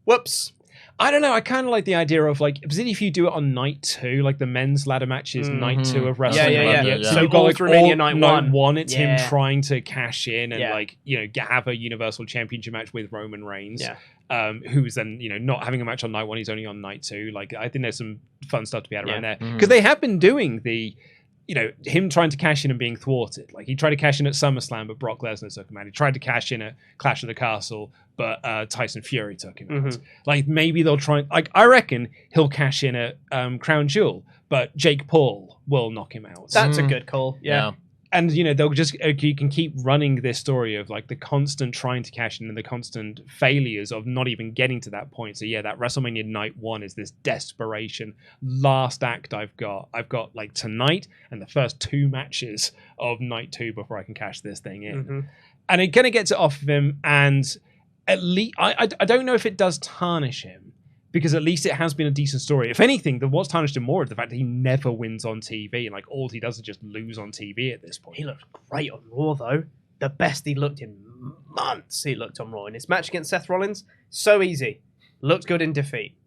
Whoops. I don't know. I kind of like the idea of like, if you do it on night two, like the men's ladder match is night two of WrestleMania. Yeah. So you've got like WrestleMania night one. It's him trying to cash in and like, you know, have a Universal Championship match with Roman Reigns. Who's then, you know, not having a match on night one. He's only on night two. Like, I think there's some fun stuff to be had around there, because they have been doing the, you know, him trying to cash in and being thwarted. Like, he tried to cash in at SummerSlam, but Brock Lesnar took him out. He tried to cash in at Clash of the Castle, but Tyson Fury took him out. Like, maybe they'll try... Like, I reckon he'll cash in at Crown Jewel, but Jake Paul will knock him out. That's a good call. Yeah. And, you know, they'll just... You can keep running this story of, like, the constant trying to cash in and the constant failures of not even getting to that point. So, yeah, that WrestleMania Night 1 is this desperation last act I've got. I've got, like, tonight and the first 2 matches of Night 2 before I can cash this thing in. And it kind of gets it off of him, and at least... I don't know if it does tarnish him, because at least it has been a decent story. If anything, what's tarnished him more is the fact that he never wins on TV, and like all he does is just lose on TV at this point. He looked great on Raw, though. The best he looked in months he looked on Raw. In his match against Seth Rollins, so easy. Looked good in defeat.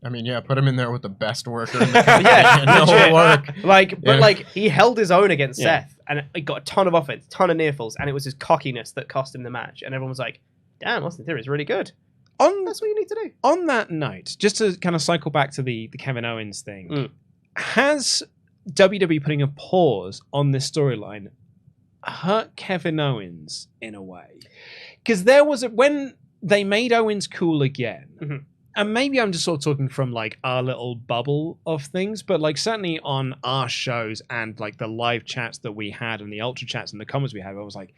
I mean, yeah, put him in there with the best worker in the company. and it'll work. But he held his own against Seth, and he got a ton of offense, ton of near falls, and it was his cockiness that cost him the match. And everyone was like, damn, Austin Theory is really good. That's what you need to do. On that note, just to kind of cycle back to the Kevin Owens thing, has WWE putting a pause on this storyline hurt Kevin Owens in a way? Because there was when they made Owens cool again, and maybe I'm just sort of talking from like our little bubble of things, but like certainly on our shows and like the live chats that we had and the ultra chats and the comments we had, I was like,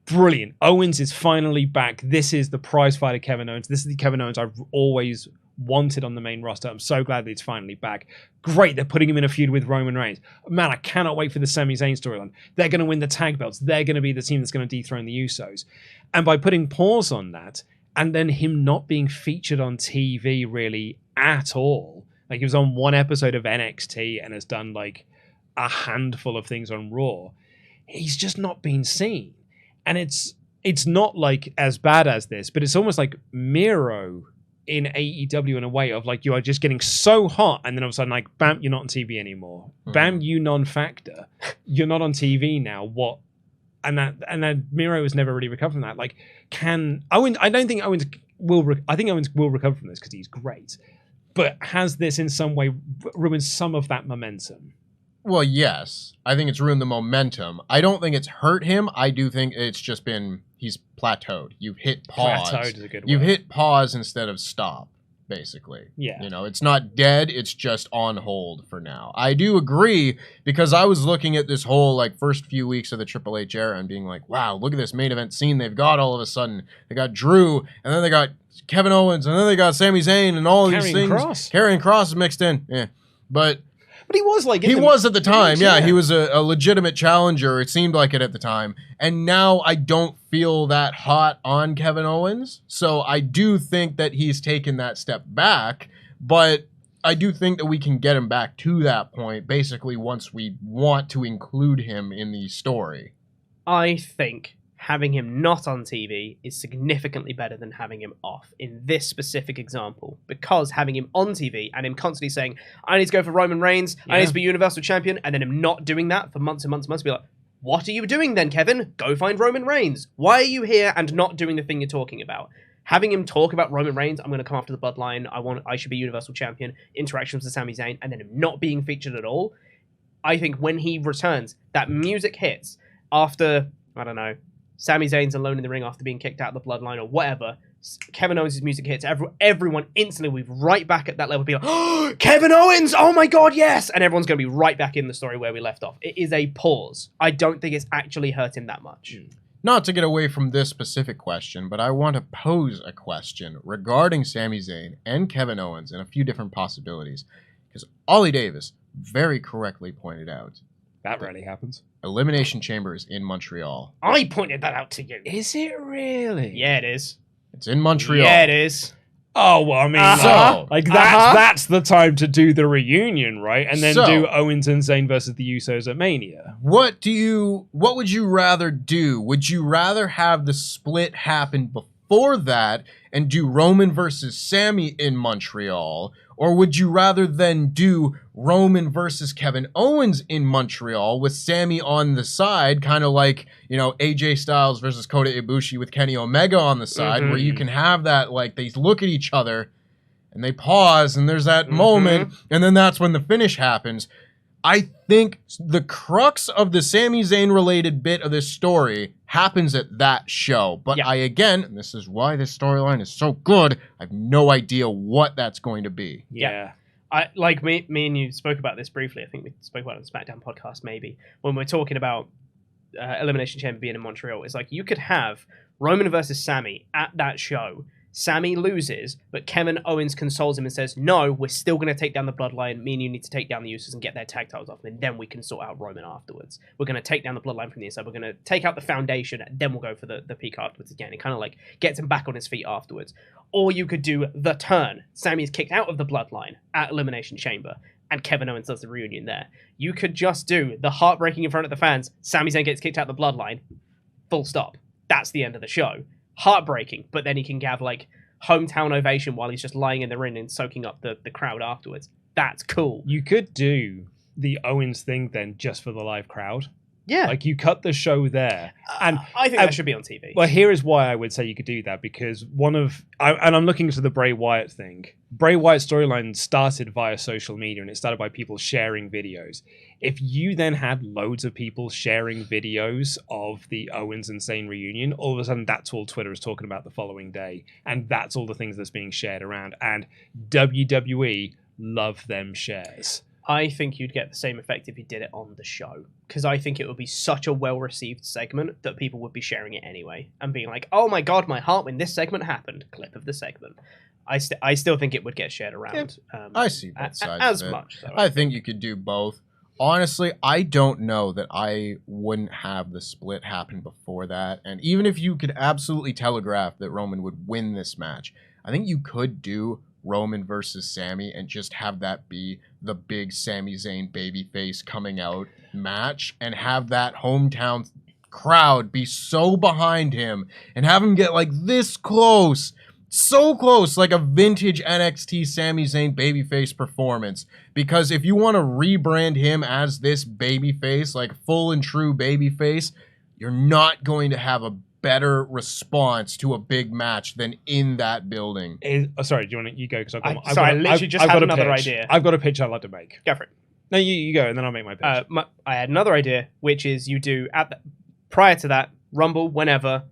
brilliant. Owens is finally back. This is the prize fighter Kevin Owens. This is the Kevin Owens I've always wanted on the main roster. I'm so glad that he's finally back. Great, they're putting him in a feud with Roman Reigns. Man, I cannot wait for the Sami Zayn storyline. They're going to win the tag belts. They're going to be the team that's going to dethrone the Usos. And by putting pause on that, and then him not being featured on TV really at all, like he was on one episode of NXT and has done like a handful of things on Raw, he's just not been seen. And it's not like as bad as this, but it's almost like Miro in AEW in a way of like you are just getting so hot, and then all of a sudden, like, bam, you're not on TV anymore. Bam, you non-factor, you're not on TV now. What? And that Miro has never really recovered from that. Like, can Owens? I don't think Owens will. I think Owens will recover from this because he's great. But has this in some way ruined some of that momentum? Well, yes. I think it's ruined the momentum. I don't think it's hurt him. I do think it's just been, he's plateaued. You've hit pause. Plateaued is a good word. You've hit pause instead of stop, basically. Yeah. You know, it's not dead. It's just on hold for now. I do agree, because I was looking at this whole, like, first few weeks of the Triple H era and being like, wow, look at this main event scene they've got all of a sudden. They got Drew, and then they got Kevin Owens, and then they got Sami Zayn, and all of these things. Karrion Kross is mixed in. Yeah. But he was like... He was at the time, yeah. He was a legitimate challenger. It seemed like it at the time. And now I don't feel that hot on Kevin Owens. So I do think that he's taken that step back. But I do think that we can get him back to that point, basically, once we want to include him in the story. I think having him not on TV is significantly better than having him off in this specific example, because having him on TV and him constantly saying, I need to go for Roman Reigns, I need to be Universal Champion, and then him not doing that for months and months and months, be like, what are you doing then, Kevin? Go find Roman Reigns. Why are you here and not doing the thing you're talking about? Having him talk about Roman Reigns, I'm going to come after the Bloodline, I should be Universal Champion, interactions with Sami Zayn, and then him not being featured at all. I think when he returns, that music hits after, I don't know, Sami Zayn's alone in the ring after being kicked out of the Bloodline or whatever. Kevin Owens' music hits. Everyone instantly, we're right back at that level. Be like, oh, Kevin Owens! Oh my God, yes! And everyone's going to be right back in the story where we left off. It is a pause. I don't think it's actually hurt him that much. Not to get away from this specific question, but I want to pose a question regarding Sami Zayn and Kevin Owens and a few different possibilities. Because Ollie Davis very correctly pointed out that rarely happens. Elimination Chamber is in Montreal. I pointed that out to you. Is it really? Yeah, it is. It's in Montreal. Yeah, it is. Oh, well, I mean, that's the time to do the reunion, right? And then do Owens and Zayn versus the Usos at Mania. What would you rather do? Would you rather have the split happen before that and do Roman versus Sami in Montreal? Or would you rather then do Roman versus Kevin Owens in Montreal with Sami on the side, kind of like, you know, AJ Styles versus Kota Ibushi with Kenny Omega on the side, where you can have that, like, they look at each other and they pause and there's that moment, and then that's when the finish happens. I think the crux of the Sami Zayn related bit of this story happens at that show. But and this is why this storyline is so good, I have no idea what that's going to be. Yeah. I like me and you spoke about this briefly. I think we spoke about it on the SmackDown podcast maybe, when we're talking about Elimination Chamber being in Montreal. It's like you could have Roman versus Sami at that show. Sami loses, but Kevin Owens consoles him and says, no, we're still going to take down the Bloodline. Me and you need to take down the Usos and get their tag titles off, and then we can sort out Roman afterwards. We're going to take down the Bloodline from the inside. We're going to take out the foundation, and then we'll go for the peak afterwards again. It kind of like gets him back on his feet afterwards. Or you could do the turn. Sami is kicked out of the Bloodline at Elimination Chamber, and Kevin Owens does the reunion there. You could just do the heartbreaking in front of the fans. Sami Zayn gets kicked out of the Bloodline. Full stop. That's the end of the show. Heartbreaking, but then he can have like hometown ovation while he's just lying in the ring and soaking up the crowd afterwards. That's cool. You could do the Owens thing then just for the live crowd. Yeah. Like you cut the show there. And I think that should be on TV. Well, here is why I would say you could do that, because I'm looking into the Bray Wyatt thing. Bray Wyatt's storyline started via social media, and it started by people sharing videos. If you then had loads of people sharing videos of the Owens and Zayn reunion, all of a sudden that's all Twitter is talking about the following day. And that's all the things that's being shared around. And WWE love them shares. I think you'd get the same effect if you did it on the show, because I think it would be such a well-received segment that people would be sharing it anyway and being like, oh my God, my heart when this segment happened. Clip of the segment. I still think it would get shared around. Yeah, I see both sides as of it. much. So. I think you could do both. Honestly, I don't know that I wouldn't have the split happen before that. And even if you could absolutely telegraph that Roman would win this match, I think you could do Roman versus Sami and just have that be the big Sami Zayn babyface coming out match and have that hometown crowd be so behind him and have him get like this close So close, like a vintage NXT Sami Zayn babyface performance. Because if you want to rebrand him as this babyface, like full and true babyface, you're not going to have a better response to a big match than in that building. Sorry, do you want to go? Because I literally just had another idea. I've got a pitch I'd like to make. Go for it. No, you go, and then I'll make my pitch. I had another idea, which is you do prior to that Rumble, whenever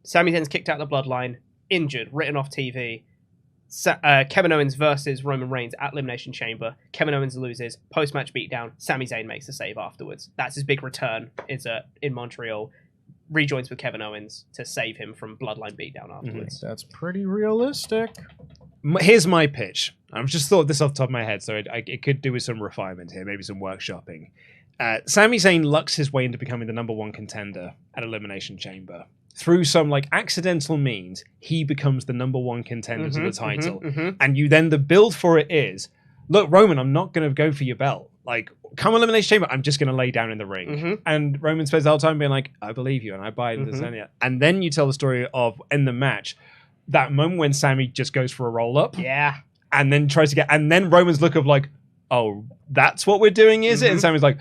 Sami Zayn's kicked out the Bloodline, injured, written off TV. Kevin Owens versus Roman Reigns at Elimination Chamber. Kevin Owens loses. Post-match beatdown. Sami Zayn makes a save afterwards. That's his big return. Is in Montreal. Rejoins with Kevin Owens to save him from Bloodline beatdown afterwards. That's pretty realistic. Here's my pitch. I've just thought this off the top of my head, so it could do with some refinement here, maybe some workshopping. Sami Zayn lucks his way into becoming the number one contender at Elimination Chamber. Through some like accidental means, he becomes the number one contender to the title. And the build for it is, look, Roman, I'm not going to go for your belt. Like, come Elimination Chamber, I'm just going to lay down in the ring. And Roman spends the whole time being like, I believe you and I buy into this. And then you tell the story of, in the match, that moment when Sami just goes for a roll-up. Yeah. And then tries to get, and then Roman's look of like, oh, that's what we're doing, is it? And Sami's like,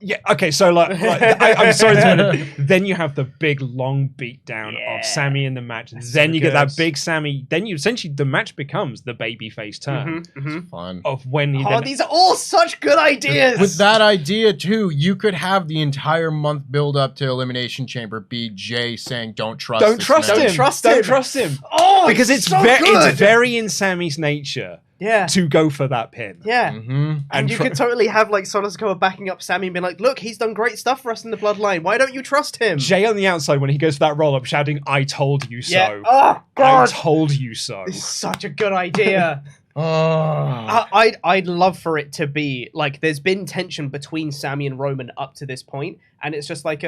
yeah, okay, so I'm sorry. Then you have the big long beatdown of Sami in the match. Then you get that big Sami. Then you essentially the match becomes the babyface turn. It's fun. Of when he. These are all such good ideas. With that idea too, you could have the entire month build up to Elimination Chamber be Jay saying, "Don't trust him. Don't trust him." Oh, because it's so it's very in Sami's nature. Yeah. To go for that pin. Yeah. And you could totally have like Solo Sikoa backing up Sami and being like, look, he's done great stuff for us in the Bloodline. Why don't you trust him? Jay on the outside when he goes for that roll up shouting, I told you so. Yeah. Oh, God. I told you so. It's such a good idea. I'd love for it to be like there's been tension between Sami and Roman up to this point, and it's just like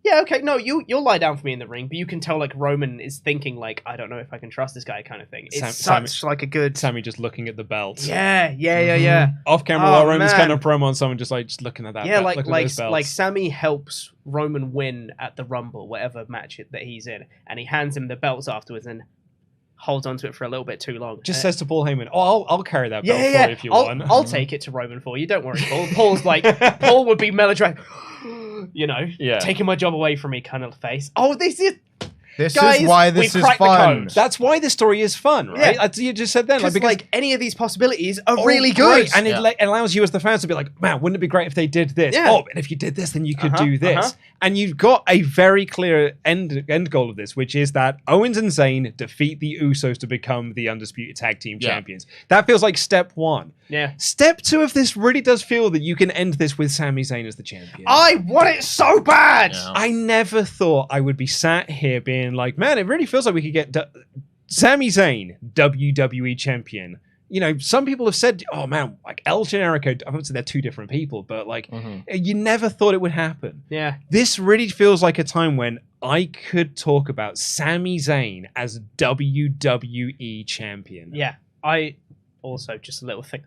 yeah, okay, no, you'll lie down for me in the ring, but you can tell like Roman is thinking like, I don't know if I can trust this guy kind of thing. It's such like a good Sami just looking at the belt. Yeah. Off camera while Roman's kind of promo on someone just looking at that. Yeah, belt, like Sami helps Roman win at the Rumble, whatever match that he's in, and he hands him the belts afterwards and holds onto it for a little bit too long. Just says to Paul Heyman, "Oh, I'll carry that belt for you if you want. I'll take it to Roman for you. Don't worry, Paul." Paul's like, Paul would be melodramatic. Taking my job away from me kind of face. Oh, this is why this is fun. That's why this story is fun, right? Yeah. You just said then. Because any of these possibilities are really good. And it allows you as the fans to be like, man, wouldn't it be great if they did this? Yeah. Oh, and if you did this, then you could do this. And you've got a very clear end goal of this, which is that Owens and Zayn defeat the Usos to become the Undisputed Tag Team Champions. That feels like step one. Yeah. Step two of this really does feel that you can end this with Sami Zayn as the champion. I want it so bad! Yeah. I never thought I would be sat here being like, man, it really feels like we could get Sami Zayn, WWE champion. Some people have said, oh man, like El Generico, I would say they're two different people, but like, you never thought it would happen. Yeah. This really feels like a time when I could talk about Sami Zayn as WWE champion. Yeah. I also, just a little thing,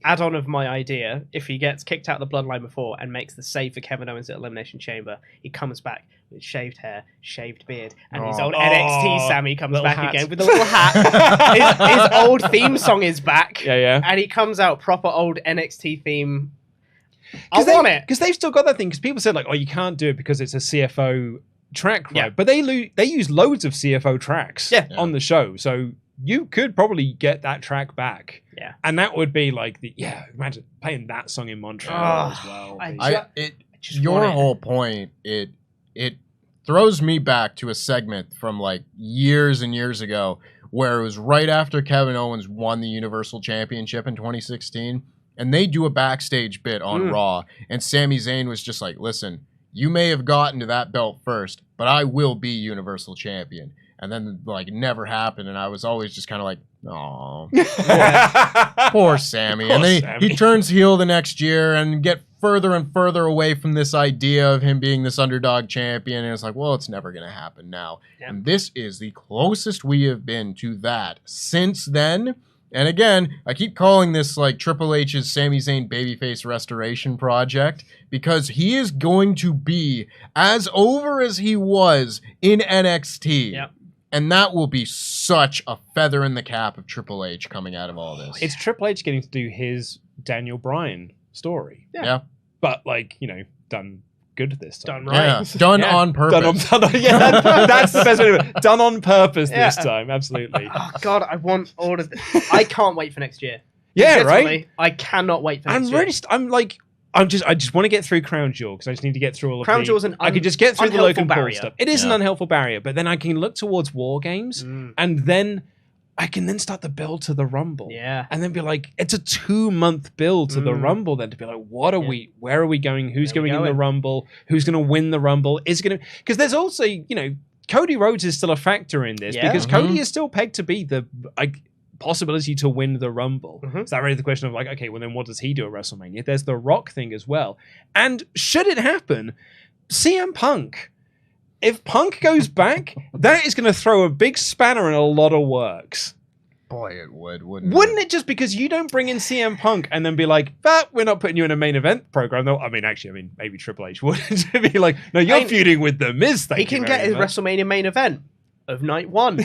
add-on of my idea, if he gets kicked out of the Bloodline before and makes the save for Kevin Owens at Elimination Chamber, he comes back with shaved hair, shaved beard, and his old NXT Sami comes back again with a little hat. his old theme song is back. Yeah. And he comes out proper old NXT theme. I want it. Because they've still got that thing, because people said like, oh, you can't do it because it's a CFO track, right? Yeah. But they use loads of CFO tracks on the show, so you could probably get that track back. Yeah. And that would be like imagine playing that song in Montreal as well. Your whole point, it throws me back to a segment from like years and years ago where it was right after Kevin Owens won the Universal Championship in 2016, and they do a backstage bit on Raw, and Sami Zayn was just like, listen, you may have gotten to that belt first, but I will be Universal Champion. And then, like, it never happened, and I was always just kind of like, oh, poor Sami. And then he turns heel the next year and get further and further away from this idea of him being this underdog champion, and it's like, well, it's never going to happen now. Yeah. And this is the closest we have been to that since then. And again, I keep calling this like Triple H's Sami Zayn babyface restoration project because he is going to be as over as he was in NXT. Yep. And that will be such a feather in the cap of Triple H coming out of all this. It's Triple H getting to do his Daniel Bryan story. Yeah. But, like, you know, done good this time. Done right. Yeah. Done Yeah. on purpose. That's the best way to do it. Done on purpose this time, absolutely. Oh God, I want all of this. I can't wait for next year. Yeah, Literally, right? I cannot wait for next I'm year. really, I just want to get through Crown Jewel because I just need to get through all of Crown the... Jewel's an I could just get through the unhelpful Logan Paul barrier. stuff. It is an Yeah. unhelpful barrier, but then I can look towards War Games, and then I can then start the build to the Rumble. Yeah. And then be like, it's a 2-month build to the Rumble then to be like, what are we, where are we going? Who's Where are we going in the going? Rumble? Who's going to win the Rumble? Is it going to, because there's also, you know, Cody Rhodes is still a factor in this Yeah. because Cody is still pegged to be the possibility to win the Rumble. Is that really the question of like, okay, well then what does he do at WrestleMania? There's the Rock thing as well. And should it happen, CM Punk, if Punk goes back, that is going to throw a big spanner in a lot of works. Boy, it would, wouldn't Wouldn't it just because you don't bring in CM Punk and then be like, but we're not putting you in a main event program, though? I mean, maybe Triple H would to be like, no, you're feuding with The Miz. He can get his WrestleMania main event of night 1.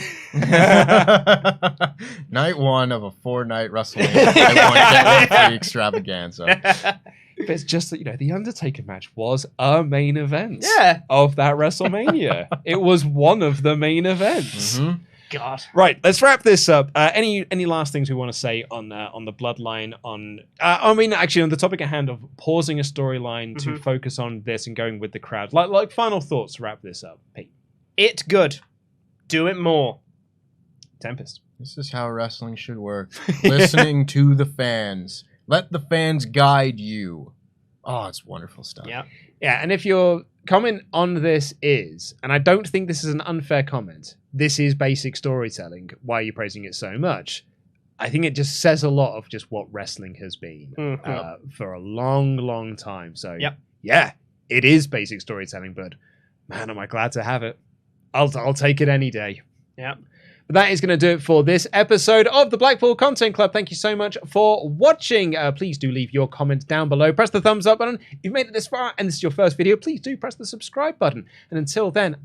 Night 1 of a 4-night WrestleMania. I want that free extravaganza. But it's just that, you know, the Undertaker match was a main event of that WrestleMania. It was one of the main events. Mhm. God. Right, let's wrap this up. Any last things we want to say on the Bloodline? Actually, on the topic at hand of pausing a storyline to focus on this and going with the crowd. Like final thoughts to wrap this up. Pete. It's good. Do it more. Tempest. This is how wrestling should work. Listening to the fans. Let the fans guide you. Oh, it's wonderful stuff. Yeah. Yeah, and if your comment on this is, and I don't think this is an unfair comment, this is basic storytelling, why are you praising it so much? I think it just says a lot of just what wrestling has been for a long, long time. So, yeah, it is basic storytelling, but man, am I glad to have it. I'll take it any day. Yeah. But that is going to do it for this episode of the Blackpool Content Club. Thank you so much for watching. Please do leave your comment down below. Press the thumbs up button. If you've made it this far and this is your first video, please do press the subscribe button. And until then,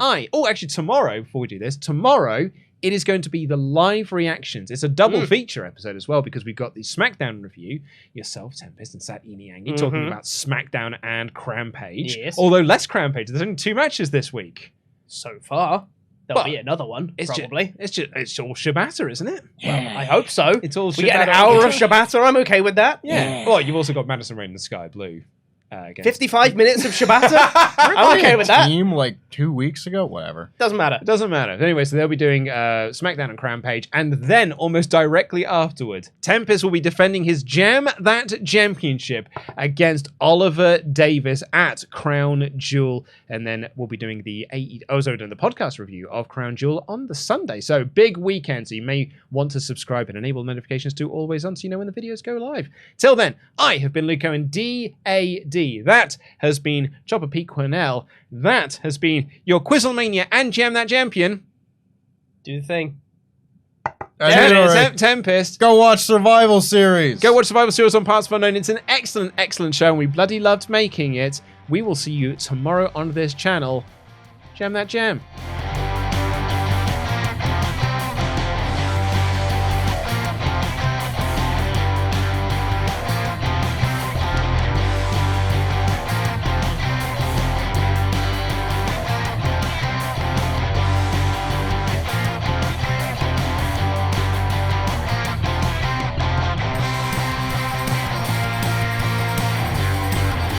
tomorrow, before we do this, tomorrow it is going to be the live reactions. It's a double feature episode as well because we've got the SmackDown review, yourself, Tempest, and Sat Iniangi talking about SmackDown and Crampage. Yes. Although less Crampage. There's only 2 matches this week. So far. There'll be another one, probably. It's all Shibata, isn't it? Well, I hope so. It's all we get an Shibata. hour of Shibata. I'm okay with that. Yeah. Well, you've also got Madison Rain in the Sky Blue. 55 minutes of Shibata. I'm okay with that. Team like 2 weeks ago, whatever. Doesn't matter. It doesn't matter. Anyway, so they'll be doing SmackDown and Crampage, and then almost directly afterward, Tempest will be defending his Jam That Championship against Oliver Davis at Crown Jewel, and then we'll be doing the doing the podcast review of Crown Jewel on the Sunday. So big weekend. So you may want to subscribe and enable notifications to always on, so you know when the videos go live. Till then, I have been Luco and DAD. That has been Chopper Pete Cornell. That has been your Quizzlemania and Jam That Champion. Do the thing. Tempest. Go watch Survival Series. Go watch Survival Series on partsFUNknown. It's an excellent, excellent show, and we bloody loved making it. We will see you tomorrow on this channel. Jam That Jam.